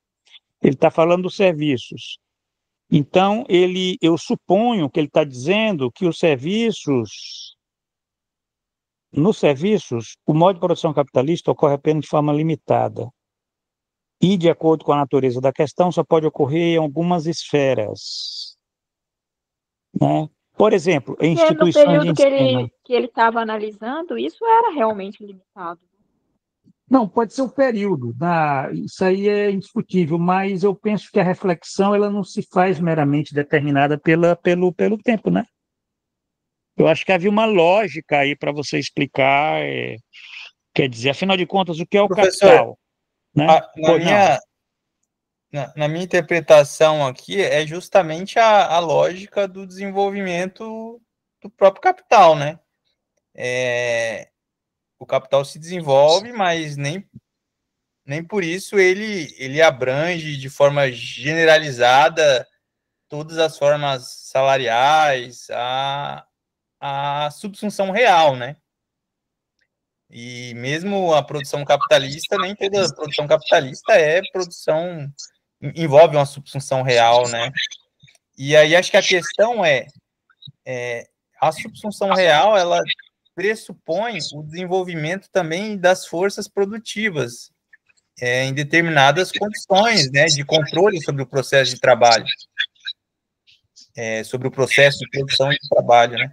[SPEAKER 1] Ele está falando dos serviços. Então, eu suponho que ele está dizendo que nos serviços, o modo de produção capitalista ocorre apenas de forma limitada. E, de acordo com a natureza da questão, só pode ocorrer em algumas esferas, né? Por exemplo, em
[SPEAKER 3] Porque no
[SPEAKER 1] instituições de
[SPEAKER 3] período
[SPEAKER 1] ensino.
[SPEAKER 3] que ele estava analisando, isso era realmente limitado.
[SPEAKER 1] Não, pode ser o período, isso aí é indiscutível, mas eu penso que a reflexão ela não se faz meramente determinada pelo tempo, né? Eu acho que havia uma lógica aí para você explicar, quer dizer, afinal de contas, o que é o
[SPEAKER 2] Professor,
[SPEAKER 1] capital, né? Pois não.
[SPEAKER 2] na minha interpretação aqui, é justamente a lógica do desenvolvimento do próprio capital, né? O capital se desenvolve, mas nem por isso ele abrange de forma generalizada todas as formas salariais, a subsunção real, né? E mesmo a produção capitalista, nem toda produção capitalista envolve uma subsunção real, né? E aí acho que a questão a subsunção real, ela pressupõe o desenvolvimento também das forças produtivas em determinadas condições, né, de controle sobre o processo de trabalho, sobre o processo de produção de trabalho, né?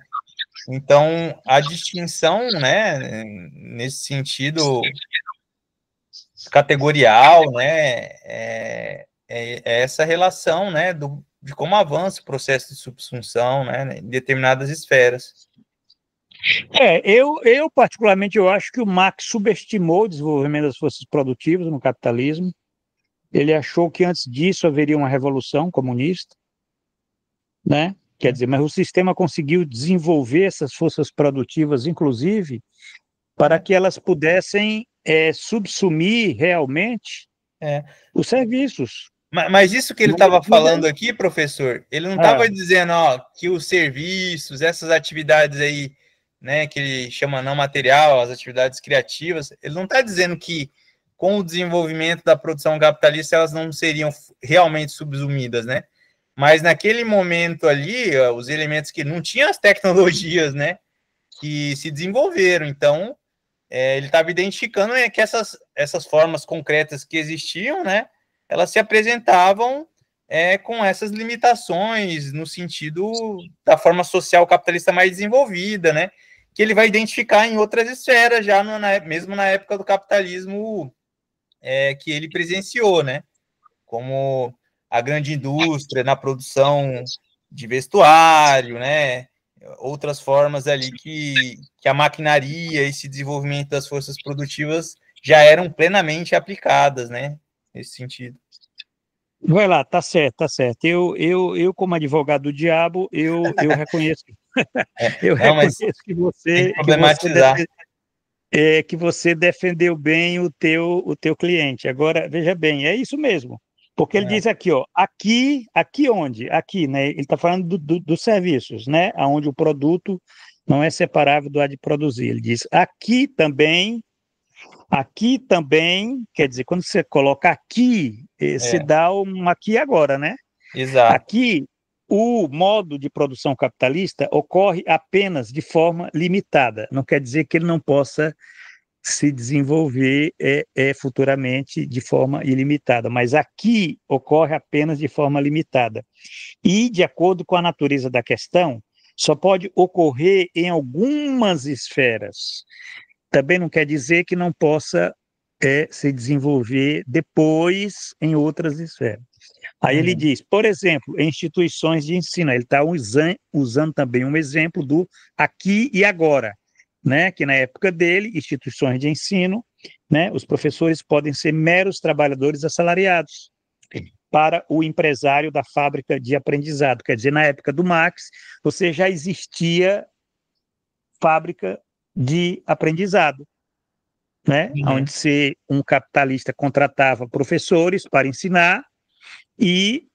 [SPEAKER 2] Então, a distinção, né, nesse sentido categorial, né, essa relação, né, de como avança o processo de subsunção, né, em determinadas esferas.
[SPEAKER 1] Eu particularmente, eu acho que o Marx subestimou o desenvolvimento das forças produtivas no capitalismo. Ele achou que antes disso haveria uma revolução comunista, né? Quer dizer, mas o sistema conseguiu desenvolver essas forças produtivas, inclusive, para que elas pudessem subsumir realmente os serviços.
[SPEAKER 2] Mas isso que ele estava falando aqui, professor, ele não estava dizendo que os serviços, essas atividades aí, né, que ele chama não material, as atividades criativas, ele não está dizendo que com o desenvolvimento da produção capitalista elas não seriam realmente subsumidas, né? Mas naquele momento ali, os elementos que não tinham as tecnologias, né, que se desenvolveram, então ele estava identificando que essas formas concretas que existiam, né, elas se apresentavam com essas limitações no sentido da forma social capitalista mais desenvolvida, né, que ele vai identificar em outras esferas, já mesmo na época do capitalismo que ele presenciou, né, como a grande indústria na produção de vestuário, né, outras formas ali que a maquinaria, esse desenvolvimento das forças produtivas já eram plenamente aplicadas, né, nesse sentido.
[SPEAKER 1] Vai lá, tá certo, tá certo. Eu como advogado do diabo, eu reconheço, que você, que você defendeu bem o teu cliente. Agora, veja bem, é isso mesmo. Porque ele diz aqui, ó, aqui onde? Aqui, né? Ele está falando dos serviços, né? Onde o produto não é separável do de produzir. Ele diz aqui também, quer dizer, quando você coloca aqui, você dá um aqui agora, né?
[SPEAKER 2] Exato.
[SPEAKER 1] Aqui, o modo de produção capitalista ocorre apenas de forma limitada. Não quer dizer que ele não possa se desenvolver futuramente de forma ilimitada, mas aqui ocorre apenas de forma limitada. E, de acordo com a natureza da questão, só pode ocorrer em algumas esferas. Também não quer dizer que não possa se desenvolver depois em outras esferas. Aí ele diz, por exemplo, em instituições de ensino, ele está usando também um exemplo do aqui e agora, né? Que na época dele, instituições de ensino, né? Os professores podem ser meros trabalhadores assalariados para o empresário da fábrica de aprendizado. Quer dizer, na época do Marx, você já existia fábrica de aprendizado, né? Onde um capitalista contratava professores para ensinar e,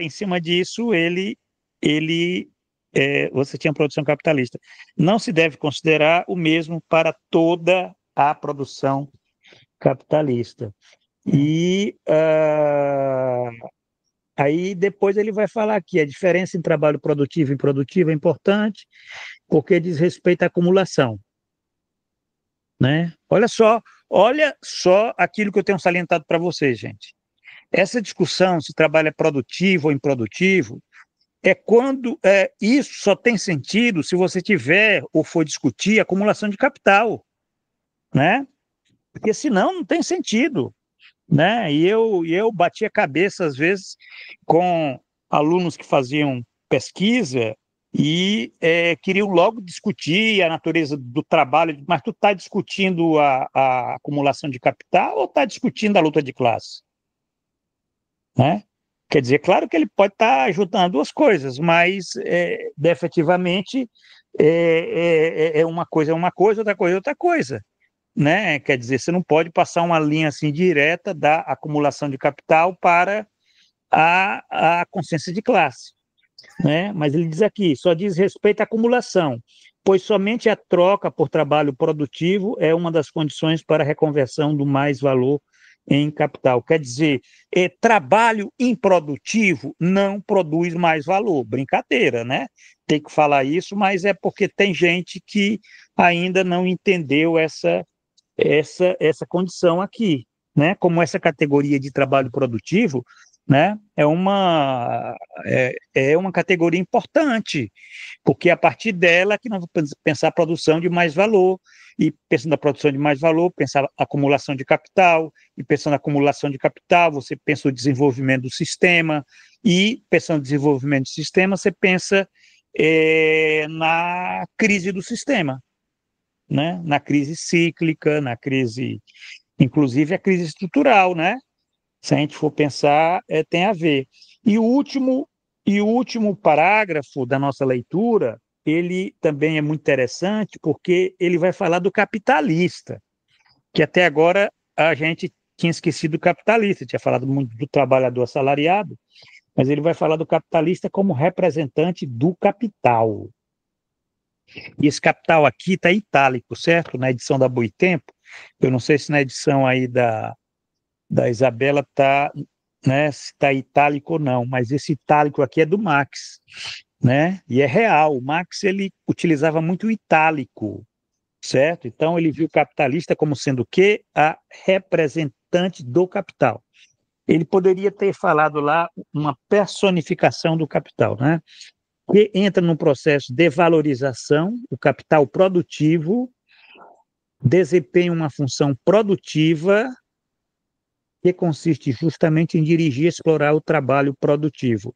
[SPEAKER 1] em cima disso, você tinha produção capitalista. Não se deve considerar o mesmo para toda a produção capitalista. E aí depois ele vai falar que a diferença em trabalho produtivo e improdutivo é importante porque diz respeito à acumulação, né? Olha só aquilo que eu tenho salientado para vocês, gente. Essa discussão se trabalho é produtivo ou improdutivo é quando isso só tem sentido se você tiver ou for discutir acumulação de capital, né? Porque senão não tem sentido, né? E eu bati a cabeça às vezes com alunos que faziam pesquisa e queriam logo discutir a natureza do trabalho, mas tu está discutindo a acumulação de capital ou está discutindo a luta de classe, né? Quer dizer, claro que ele pode estar ajudando duas coisas, mas efetivamente uma coisa, outra coisa é outra coisa, né? Quer dizer, você não pode passar uma linha assim direta da acumulação de capital para a consciência de classe, né? Mas ele diz aqui, só diz respeito à acumulação, pois somente a troca por trabalho produtivo é uma das condições para a reconversão do mais-valor em capital. Quer dizer, trabalho improdutivo não produz mais valor. Brincadeira, né? Tem que falar isso, mas é porque tem gente que ainda não entendeu essa condição aqui, né? Como essa categoria de trabalho produtivo, né? É uma categoria importante, porque a partir dela que nós vamos pensar a produção de mais valor, e pensando na produção de mais valor, pensar a acumulação de capital, e pensando na acumulação de capital, você pensa o desenvolvimento do sistema, e pensando no desenvolvimento do sistema, você pensa na crise do sistema, né? Na crise cíclica, na crise, inclusive a crise estrutural, né? Se a gente for pensar, tem a ver. E o último parágrafo da nossa leitura, ele também é muito interessante, porque ele vai falar do capitalista, que até agora a gente tinha esquecido do capitalista, tinha falado muito do trabalhador assalariado, mas ele vai falar do capitalista como representante do capital. E esse capital aqui está itálico, certo? Na edição da Boitempo, eu não sei se na edição aí da Isabela está, né, se está itálico ou não, mas esse itálico aqui é do Marx, né? E é real. O Marx ele utilizava muito o itálico, certo? Então ele viu o capitalista como sendo o quê? A representante do capital. Ele poderia ter falado lá uma personificação do capital, né? Que entra num processo de valorização, o capital produtivo desempenha uma função produtiva que consiste justamente em dirigir e explorar o trabalho produtivo,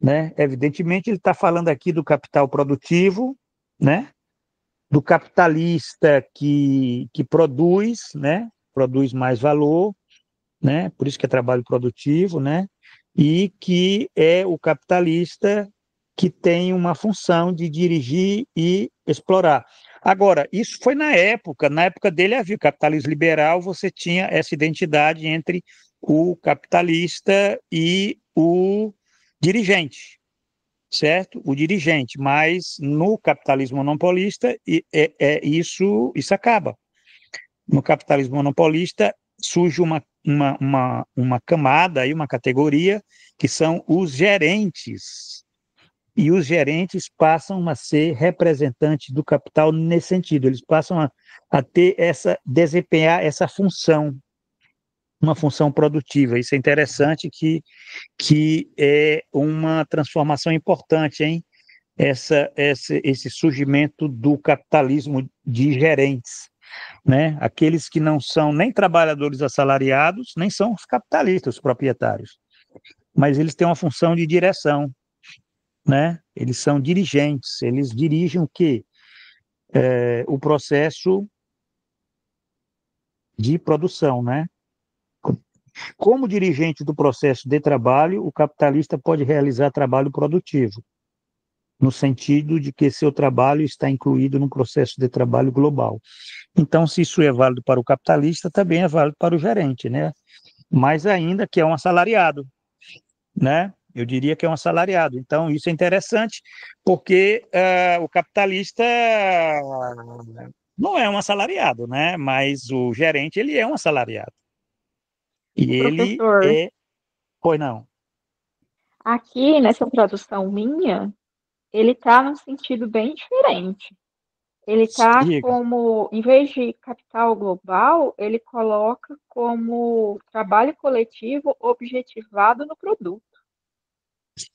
[SPEAKER 1] né? Evidentemente, ele está falando aqui do capital produtivo, né? Do capitalista que produz, né? Produz mais valor, né? Por isso que é trabalho produtivo, né? E que é o capitalista que tem uma função de dirigir e explorar. Agora, isso foi na época dele havia o capitalismo liberal, você tinha essa identidade entre o capitalista e o dirigente, certo? O dirigente, mas no capitalismo monopolista isso acaba. No capitalismo monopolista surge uma camada, uma categoria, que são os gerentes. E os gerentes passam a ser representantes do capital nesse sentido, eles passam a desempenhar essa função, uma função produtiva. Isso é interessante, que é uma transformação importante, hein? Esse surgimento do capitalismo de gerentes, né? Aqueles que não são nem trabalhadores assalariados, nem são os capitalistas, os proprietários, mas eles têm uma função de direção, né? Eles são dirigentes, eles dirigem o quê? O processo de produção, né? Como dirigente do processo de trabalho, o capitalista pode realizar trabalho produtivo, no sentido de que seu trabalho está incluído no processo de trabalho global. Então, se isso é válido para o capitalista, também é válido para o gerente, né? Mais ainda que é um assalariado, né? Eu diria que é um assalariado. Então, isso é interessante, porque o capitalista não é um assalariado, né? Mas o gerente, ele é um assalariado. E ele
[SPEAKER 3] Professor,
[SPEAKER 1] é... Pois não.
[SPEAKER 3] aqui nessa tradução minha, ele está num sentido bem diferente. Ele está
[SPEAKER 1] Diga.
[SPEAKER 3] como, em vez de capital global, ele coloca como trabalho coletivo objetivado no produto.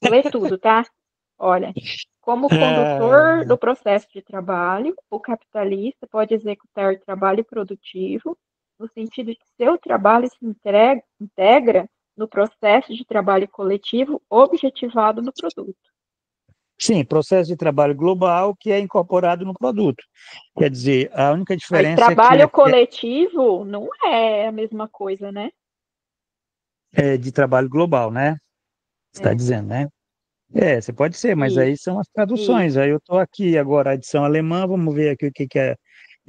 [SPEAKER 3] Vou ler tudo, tá? Olha, como condutor do processo de trabalho, o capitalista pode executar trabalho produtivo, no sentido de que seu trabalho se integra no processo de trabalho coletivo objetivado no produto.
[SPEAKER 1] Sim, processo de trabalho global que é incorporado no produto. Quer dizer, a única
[SPEAKER 3] Mas
[SPEAKER 1] diferença
[SPEAKER 3] trabalho coletivo não é a mesma coisa, né?
[SPEAKER 1] é de trabalho global, né? Você está
[SPEAKER 3] É,
[SPEAKER 1] dizendo, né? Você pode ser, mas aí
[SPEAKER 3] isso,
[SPEAKER 1] são as traduções.
[SPEAKER 3] isso.
[SPEAKER 1] Aí eu estou aqui agora, a edição alemã, vamos ver aqui o que a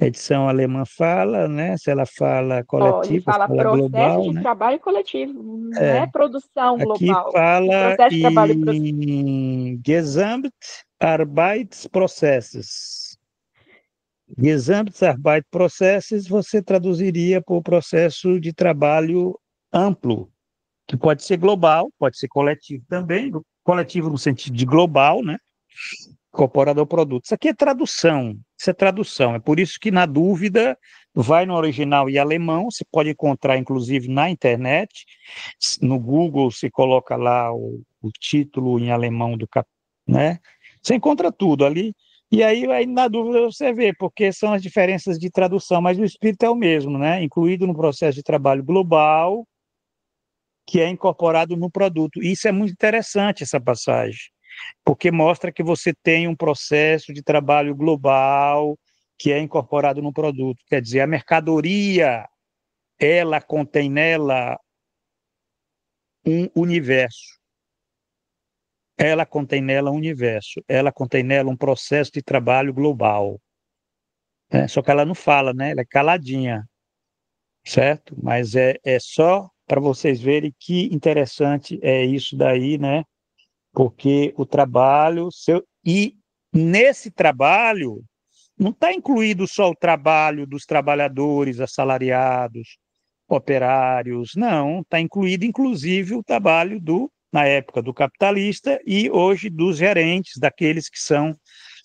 [SPEAKER 1] edição alemã fala, né? Se ela fala
[SPEAKER 3] Ó, ele
[SPEAKER 1] coletivo,
[SPEAKER 3] fala
[SPEAKER 1] fala
[SPEAKER 3] processo
[SPEAKER 1] global,
[SPEAKER 3] de
[SPEAKER 1] né?
[SPEAKER 3] trabalho coletivo, não é
[SPEAKER 1] É,
[SPEAKER 3] produção
[SPEAKER 1] aqui
[SPEAKER 3] global. O
[SPEAKER 1] fala
[SPEAKER 3] processo de trabalho
[SPEAKER 1] em Gesamtarbeitsprozesses. Gesamtarbeitsprozesses você traduziria por processo de trabalho amplo, que pode ser global, pode ser coletivo também, coletivo no sentido de global, né? Incorporado ao produto. Isso aqui é tradução, isso é tradução. É por isso que, na dúvida, vai no original em alemão, você pode encontrar, inclusive, na internet, no Google, você coloca lá o título em alemão do cap, né? Você encontra tudo ali. E aí, na dúvida, você vê, porque são as diferenças de tradução, mas o espírito é o mesmo, né? Incluído no processo de trabalho global, que é incorporado no produto. Isso é muito interessante, essa passagem, porque mostra que você tem um processo de trabalho global que é incorporado no produto. Quer dizer, a mercadoria, ela contém nela um universo. Ela contém nela um universo. Ela contém nela um processo de trabalho global. Né? Só que ela não fala, né? Ela é caladinha, certo? Mas é só para vocês verem que interessante é isso daí, né? Porque o trabalho... E nesse trabalho não está incluído só o trabalho dos trabalhadores assalariados, operários, não, está incluído inclusive o trabalho na época do capitalista e hoje dos gerentes, daqueles que são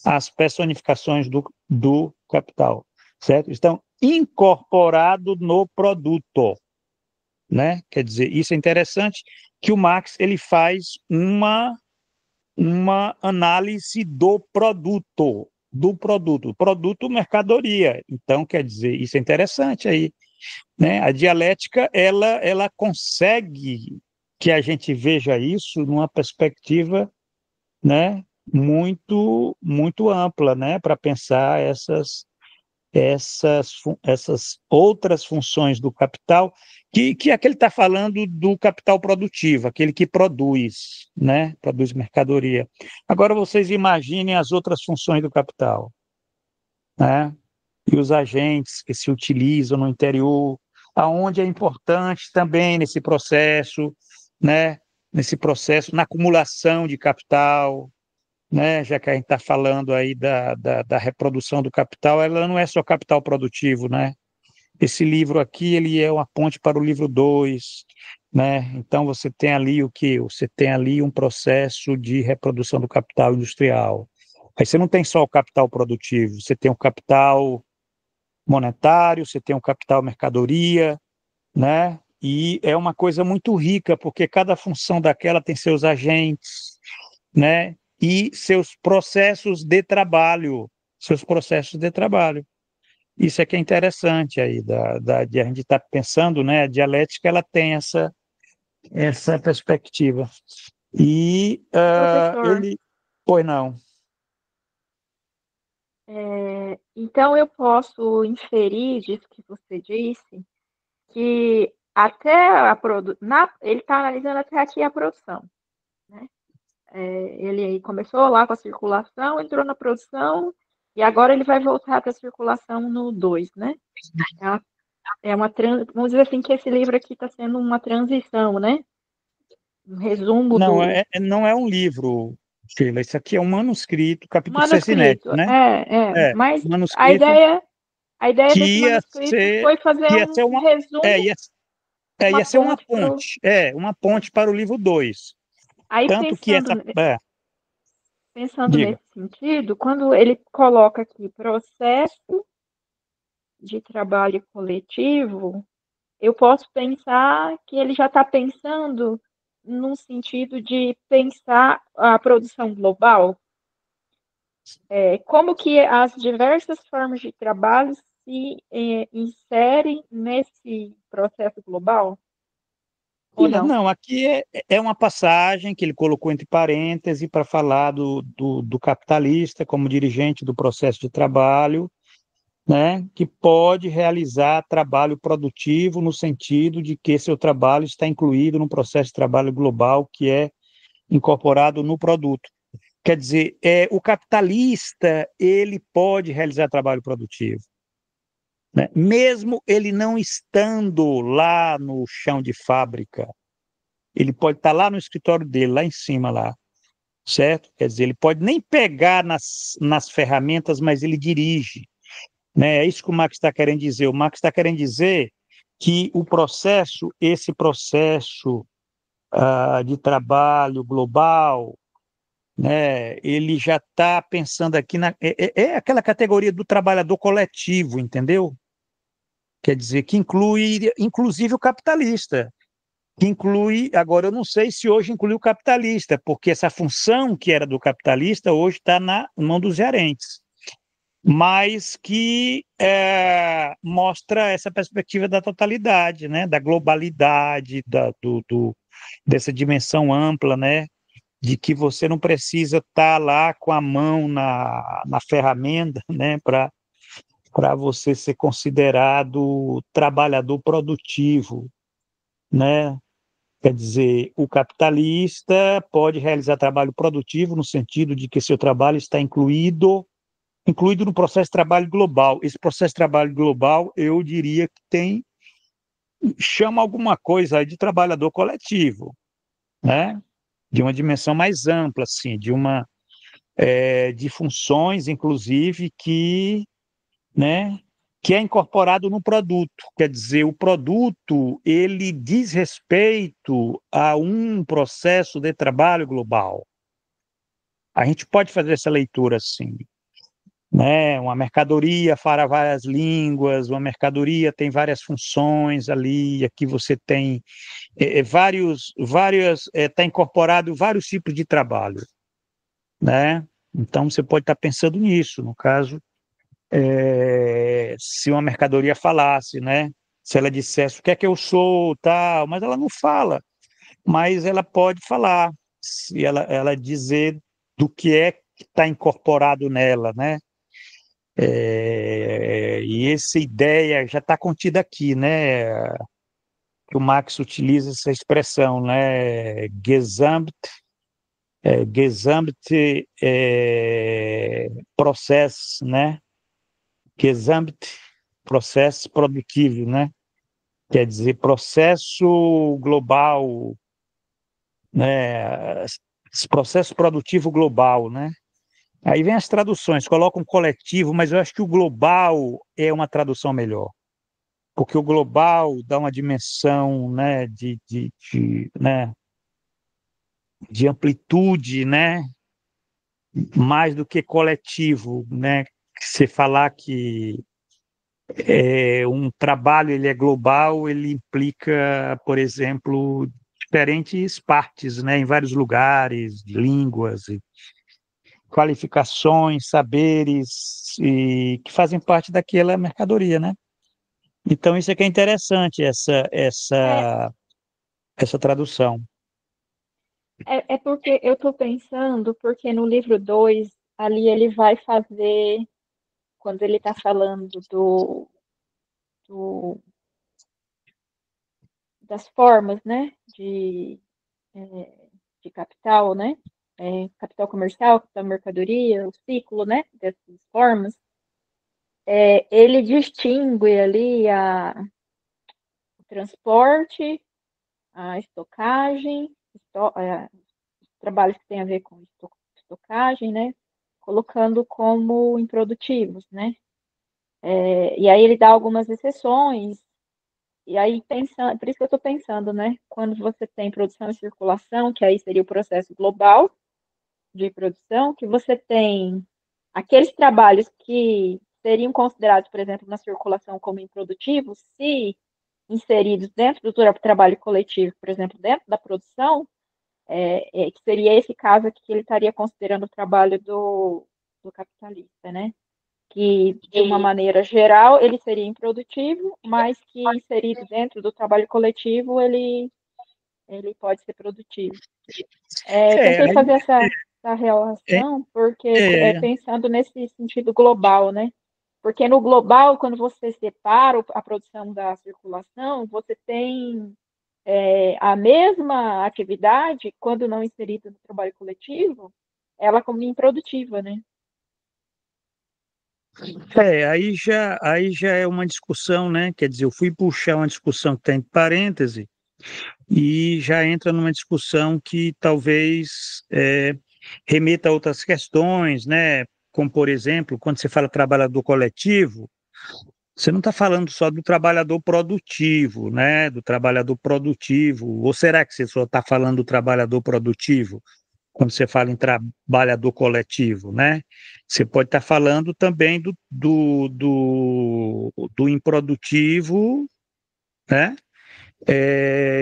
[SPEAKER 1] as personificações do capital, certo? Estão incorporados no produto, né? Quer dizer, isso é interessante que o Marx ele faz uma análise do produto mercadoria. Então, quer dizer, isso é interessante aí, né? A dialética, ela consegue que a gente veja isso numa perspectiva, né, muito, muito ampla, né, para pensar essas outras funções do capital, que aquele está falando do capital produtivo, aquele que produz, né? Produz mercadoria. Agora vocês imaginem as outras funções do capital, né? E os agentes que se utilizam no interior, aonde é importante também nesse processo, né? Nesse processo, na acumulação de capital, né, já que a gente está falando aí da reprodução do capital, ela não é só capital produtivo, né? Esse livro aqui, ele é uma ponte para o livro 2, né? Então, você tem ali o quê? Você tem ali um processo de reprodução do capital industrial. Aí você não tem só o capital produtivo, você tem o capital monetário, você tem o capital mercadoria, né? E é uma coisa muito rica, porque cada função daquela tem seus agentes, né? E seus processos de trabalho, Isso é que é interessante aí, de a gente estar pensando, né? A dialética, ela tem essa perspectiva. E
[SPEAKER 3] professor,
[SPEAKER 1] ele... Pois não.
[SPEAKER 3] então eu posso inferir disso que você disse que até ele está analisando até aqui a produção, né? Ele começou lá com a circulação, entrou na produção, e agora ele vai voltar para a circulação no 2, né? Vamos dizer assim que esse livro aqui está sendo uma transição, né? Um resumo
[SPEAKER 1] Não,
[SPEAKER 3] do
[SPEAKER 1] não é um livro, Sheila. Isso aqui é um manuscrito, capítulo
[SPEAKER 3] manuscrito.
[SPEAKER 1] Cecinético, né? É,
[SPEAKER 3] Mas a
[SPEAKER 1] manuscrito
[SPEAKER 3] ideia, a ideia desse
[SPEAKER 1] que ia
[SPEAKER 3] manuscrito
[SPEAKER 1] ser,
[SPEAKER 3] foi fazer
[SPEAKER 1] que ia
[SPEAKER 3] um
[SPEAKER 1] ser uma,
[SPEAKER 3] resumo,
[SPEAKER 1] ia,
[SPEAKER 3] uma
[SPEAKER 1] ia ser
[SPEAKER 3] ponte para o.
[SPEAKER 1] uma ponte para o livro 2.
[SPEAKER 3] Aí
[SPEAKER 1] Tanto que essa,
[SPEAKER 3] pensando
[SPEAKER 1] diga.
[SPEAKER 3] nesse sentido, quando ele coloca aqui processo de trabalho coletivo, eu posso pensar que ele já está pensando num sentido de pensar a produção global, como que as diversas formas de trabalho se inserem nesse processo global, ou
[SPEAKER 1] Sheila,
[SPEAKER 3] não?
[SPEAKER 1] não, aqui é uma passagem que ele colocou entre parênteses para falar do capitalista como dirigente do processo de trabalho, né, que pode realizar trabalho produtivo no sentido de que seu trabalho está incluído no processo de trabalho global que é incorporado no produto. Quer dizer, o capitalista ele pode realizar trabalho produtivo, né, mesmo ele não estando lá no chão de fábrica. Ele pode estar lá no escritório dele, lá em cima, lá, certo? Quer dizer, ele pode nem pegar nas ferramentas, mas ele dirige, né? É isso que o Marx está querendo dizer. O Marx está querendo dizer que esse processo de trabalho global, né? Ele já está pensando aqui é aquela categoria do trabalhador coletivo, entendeu? Quer dizer, que inclui, inclusive, o capitalista. Que inclui, agora eu não sei se hoje inclui o capitalista, porque essa função que era do capitalista hoje está na mão dos gerentes, mas que mostra essa perspectiva da totalidade, né, da globalidade, dessa dimensão ampla, né, de que você não precisa estar lá com a mão na ferramenta, né, para você ser considerado trabalhador produtivo, né? Quer dizer, o capitalista pode realizar trabalho produtivo no sentido de que seu trabalho está incluído no processo de trabalho global. Esse processo de trabalho global, eu diria que chama alguma coisa aí de trabalhador coletivo, né? De uma dimensão mais ampla, assim, de funções, inclusive, né, que é incorporado no produto. Quer dizer, o produto, ele diz respeito a um processo de trabalho global. A gente pode fazer essa leitura assim, né? Uma mercadoria fala várias línguas, uma mercadoria tem várias funções ali, aqui você tem está incorporado vários tipos de trabalho, né? Então você pode estar pensando nisso, no caso, se uma mercadoria falasse, né? Se ela dissesse o que é que eu sou, tal, mas ela não fala, mas ela pode falar, se ela dizer do que é que está incorporado nela, né? E essa ideia já está contida aqui, né? Que o Marx utiliza essa expressão, né? Gesamt Prozess, né? Gesamt processo produtivo, né? Quer dizer, processo global, né? Processo produtivo global, né? Aí vem as traduções, colocam coletivo, mas eu acho que o global é uma tradução melhor, porque o global dá uma dimensão, né, né, de amplitude, né, mais do que coletivo, né? Você falar que um trabalho ele é global, ele implica, por exemplo, diferentes partes, né, em vários lugares, línguas, e qualificações, saberes e que fazem parte daquela mercadoria, né? Então isso é que é interessante
[SPEAKER 3] É,
[SPEAKER 1] essa tradução.
[SPEAKER 3] é porque eu estou pensando, porque no livro 2 ali ele vai fazer, quando ele está falando do, das formas, né, de capital, né, capital comercial, capital mercadoria, o ciclo, né, dessas formas, ele distingue ali o transporte, a estocagem, trabalhos que têm a ver com estocagem, né, colocando como improdutivos, né. E aí ele dá algumas exceções, e aí pensando, por isso que eu estou pensando, né, quando você tem produção e circulação, que aí seria o processo global de produção, que você tem aqueles trabalhos que seriam considerados, por exemplo, na circulação como improdutivos, se inseridos dentro do trabalho coletivo, por exemplo, dentro da produção, que seria esse caso aqui que ele estaria considerando o trabalho do capitalista, né? Que, de uma maneira geral, ele seria improdutivo, mas que inserido dentro do trabalho coletivo, ele pode ser produtivo. Tentei fazer essa relação, porque pensando nesse sentido global, né? Porque no global, quando você separa a produção da circulação, você tem a mesma atividade, quando não inserida no trabalho coletivo, ela como improdutiva, né?
[SPEAKER 1] Aí já é uma discussão, né? Quer dizer, eu fui puxar uma discussão que tem parêntese e já entra numa discussão que talvez remeta a outras questões, né? Como, por exemplo, quando você fala trabalhador coletivo, você não está falando só do trabalhador produtivo, né? Do trabalhador produtivo. Ou será que você só está falando do trabalhador produtivo quando você fala em trabalhador coletivo, né? Você pode estar falando também do improdutivo, né?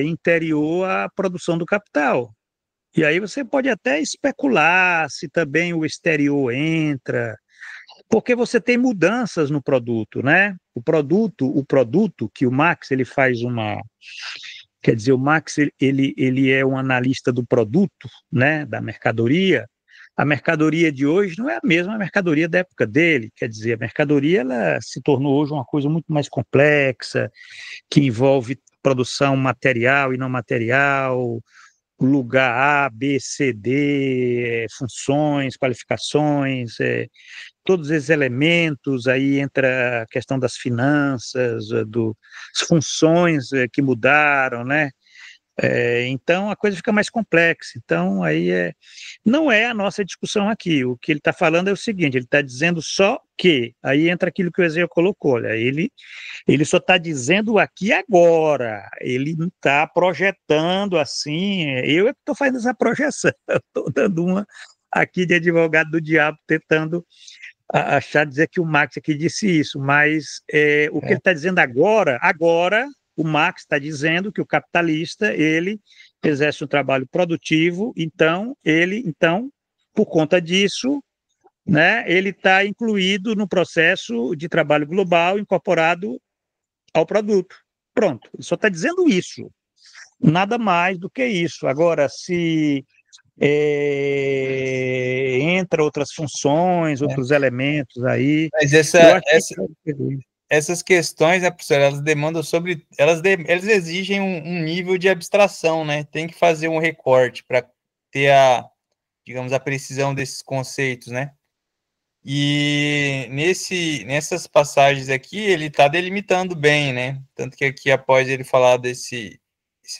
[SPEAKER 1] Interior à produção do capital. E aí você pode até especular se também o exterior entra, porque você tem mudanças no produto, né? O produto que o Marx ele faz uma, quer dizer, o Marx ele é um analista do produto, né? Da mercadoria. A mercadoria de hoje não é a mesma mercadoria da época dele, quer dizer, a mercadoria ela se tornou hoje uma coisa muito mais complexa, que envolve produção material e não material, lugar A, B, C, D, funções, qualificações, todos esses elementos, aí entra a questão das finanças, das funções que mudaram, né? Então a coisa fica mais complexa. Então não é a nossa discussão aqui. O que ele está falando é o seguinte: ele está dizendo só que aí entra aquilo que o Ezequiel colocou. Olha, ele só está dizendo aqui agora. Ele não está projetando assim. Eu é que estou fazendo essa projeção. Estou dando uma aqui de advogado do diabo tentando achar dizer que o Marx aqui disse isso, mas o que ele está dizendo agora o Marx está dizendo que o capitalista ele exerce um trabalho produtivo, então por conta disso, né, ele está incluído no processo de trabalho global incorporado ao produto. Pronto, ele só está dizendo isso, nada mais do que isso. Agora, se entra outras funções, outros elementos aí.
[SPEAKER 2] Mas essas questões, né, professor, elas demandam elas exigem um nível de abstração, né? Tem que fazer um recorte para ter digamos, a precisão desses conceitos, né? E nessas passagens aqui, ele está delimitando bem, né? Tanto que aqui, após ele falar esse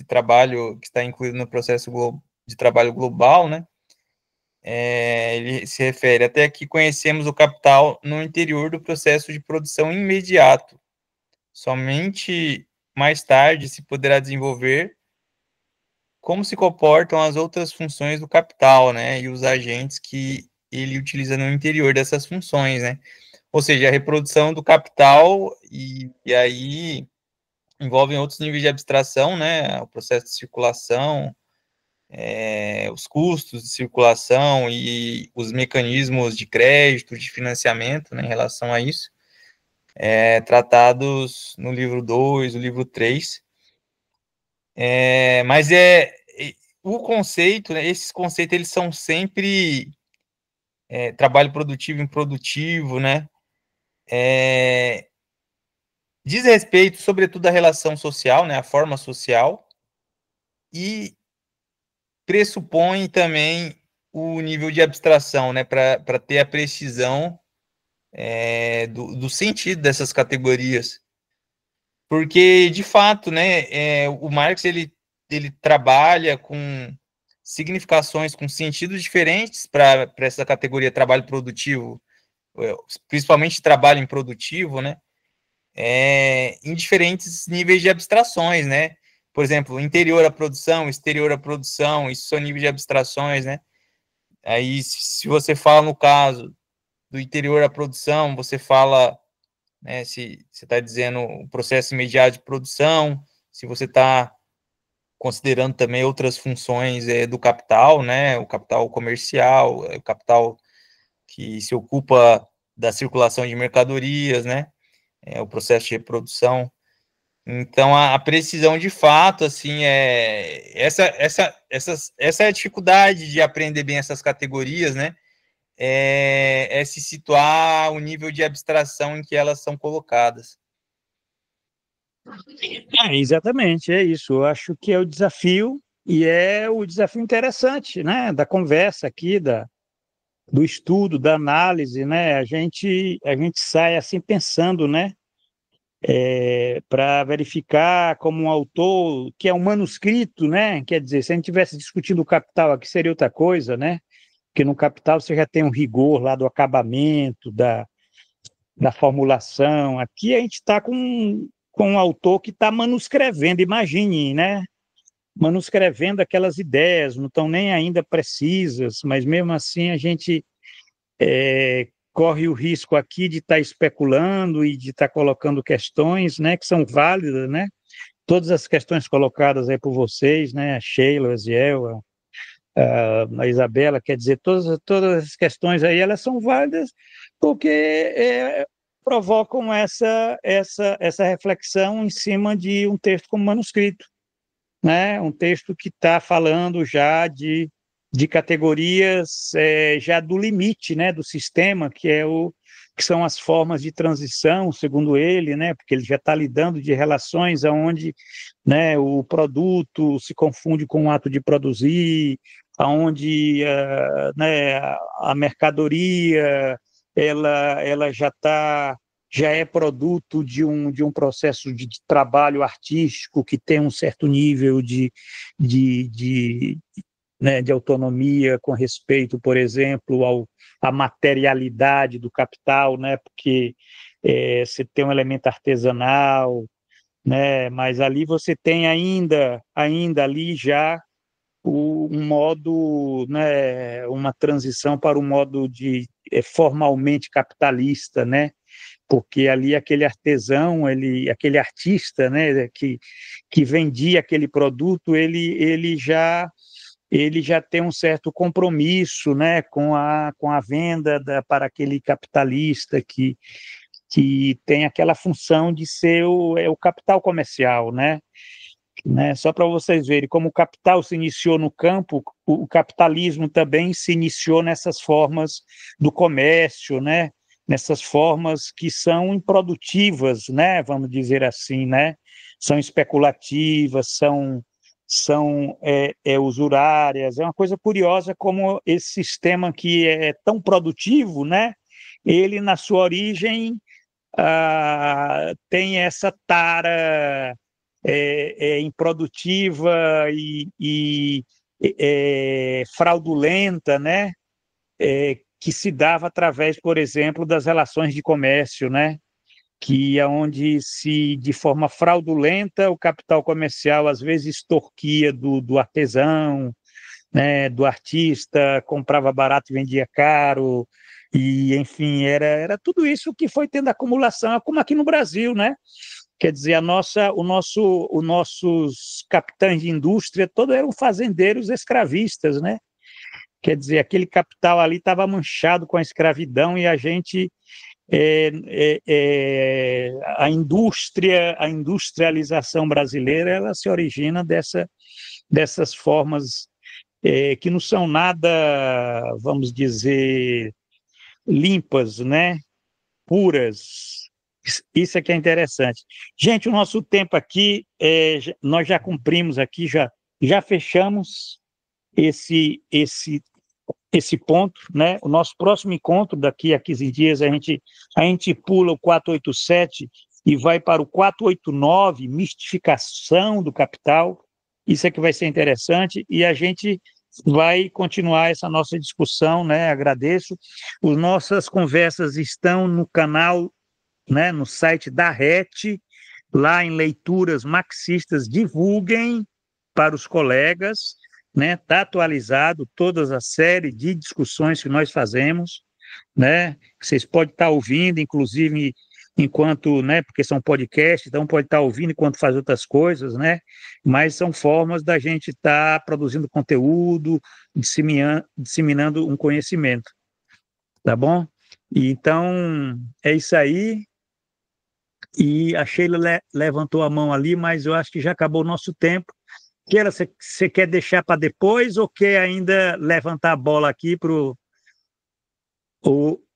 [SPEAKER 2] trabalho que está incluído no processo de trabalho global, né? Ele se refere: até aqui conhecemos o capital no interior do processo de produção imediato. Somente mais tarde se poderá desenvolver como se comportam as outras funções do capital, né? E os agentes que ele utiliza no interior dessas funções, né? Ou seja, a reprodução do capital e aí envolvem outros níveis de abstração, né? O processo de circulação, os custos de circulação e os mecanismos de crédito, de financiamento, né, em relação a isso, tratados no livro 2, no livro 3. Mas o conceito, né, esses conceitos, eles são sempre trabalho produtivo, improdutivo, né? Diz respeito, sobretudo, à relação social, né, à forma social, e pressupõe também o nível de abstração, né, para ter a precisão do sentido dessas categorias. Porque, de fato, né, o Marx ele trabalha com significações, com sentidos diferentes para essa categoria trabalho produtivo, principalmente trabalho improdutivo, né, em diferentes níveis de abstrações, né? Por exemplo, interior à produção, exterior à produção, isso são níveis de abstrações, né? Aí, se você fala no caso do interior à produção, você fala, né, se você está dizendo o processo imediato de produção, se você está considerando também outras funções do capital, né, o capital comercial, o capital que se ocupa da circulação de mercadorias, né, o processo de reprodução. Então, a precisão de fato, assim, essa é a dificuldade de aprender bem essas categorias, né, se situar o nível de abstração em que elas são colocadas.
[SPEAKER 1] Exatamente, é isso. Eu acho que é o desafio, e é o desafio interessante, né, da conversa aqui, do estudo, da análise, né? A gente sai assim pensando, né, para verificar como um autor, que é um manuscrito, né? Quer dizer, se a gente estivesse discutindo o Capital aqui, seria outra coisa, né? Porque no Capital você já tem um rigor lá do acabamento, da formulação. Aqui a gente está com um autor que está manuscrevendo, imagine, né? Manuscrevendo aquelas ideias, não estão nem ainda precisas, mas mesmo assim a gente corre o risco aqui de estar especulando e de estar colocando questões, né, que são válidas, né? Todas as questões colocadas aí por vocês, né, a Sheila, a Ziel, a Isabela, quer dizer, todas as questões aí, elas são válidas porque provocam essa reflexão em cima de um texto como manuscrito, né? Um texto que está falando já de categorias já do limite, né, do sistema, que são as formas de transição, segundo ele, né, porque ele já está lidando de relações onde, né, o produto se confunde com o ato de produzir, onde né, a mercadoria ela já é produto de um processo de trabalho artístico que tem um certo nível né, de autonomia com respeito, por exemplo, à materialidade do capital, né, porque você tem um elemento artesanal, né, mas ali você tem ainda ali já um modo, né, uma transição para um modo de formalmente capitalista, né, porque ali aquele artesão, aquele artista, né, que vendia aquele produto, ele já tem um certo compromisso, né, com a venda para aquele capitalista que tem aquela função de ser o capital comercial, né? Só para vocês verem como o capital se iniciou no campo, o capitalismo também se iniciou nessas formas do comércio, né? Nessas formas que são improdutivas, né? Vamos dizer assim, né? São especulativas, são usurárias. É uma coisa curiosa como esse sistema que é tão produtivo, né? Ele, na sua origem, tem essa tara improdutiva e fraudulenta, né? Que se dava através, por exemplo, das relações de comércio, né? Que é onde de forma fraudulenta, o capital comercial às vezes extorquia do artesão, né? Do artista, comprava barato e vendia caro, e enfim, era tudo isso que foi tendo acumulação, como aqui no Brasil, né? Quer dizer, os nossos capitães de indústria todos eram fazendeiros escravistas, né? Quer dizer, aquele capital ali estava manchado com a escravidão e a gente, a industrialização brasileira, ela se origina dessas formas que não são nada, vamos dizer, limpas, né? Puras. Isso é que é interessante. Gente, o nosso tempo aqui, nós já cumprimos aqui, já fechamos esse esse ponto, né? O nosso próximo encontro, daqui a 15 dias, a gente pula o 487 e vai para o 489, mistificação do capital. Isso é que vai ser interessante, e a gente vai continuar essa nossa discussão, né? Agradeço. As nossas conversas estão no canal, né? No site da RET, lá em Leituras Marxistas. Divulguem para os colegas, né? Está atualizado toda a série de discussões que nós fazemos, né? Vocês podem estar ouvindo, inclusive, enquanto, né? Porque são podcasts, então pode estar ouvindo enquanto faz outras coisas, né? Mas são formas da gente estar produzindo conteúdo, disseminando um conhecimento, tá bom? E então, é isso aí. E a Sheila levantou a mão ali, mas eu acho que já acabou o nosso tempo. Keila, você quer deixar para depois ou quer ainda levantar a bola aqui ou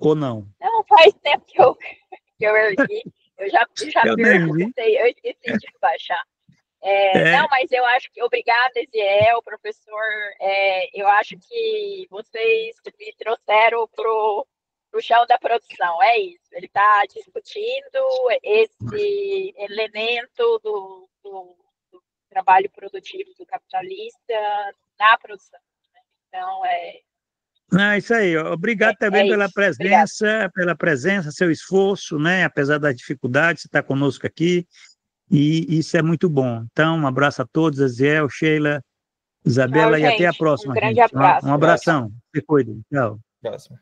[SPEAKER 1] não?
[SPEAKER 3] Não, faz tempo que eu ergui. Eu já perguntei, eu esqueci de baixar. Não, mas eu acho que... Obrigada, Eziel, professor. Eu acho que vocês me trouxeram para o chão da produção. É isso. Ele está discutindo esse elemento do trabalho produtivo do capitalista na produção. Né? Então,
[SPEAKER 1] isso aí. Obrigado também pela presença, seu esforço, né? Apesar das dificuldades, você está conosco aqui, e isso é muito bom. Então, um abraço a todos, Eziel, Sheila, Isabela,
[SPEAKER 3] tchau,
[SPEAKER 1] e até a próxima.
[SPEAKER 3] Um grande abraço.
[SPEAKER 1] Um abração. Se cuidem. Tchau.
[SPEAKER 5] Próximo.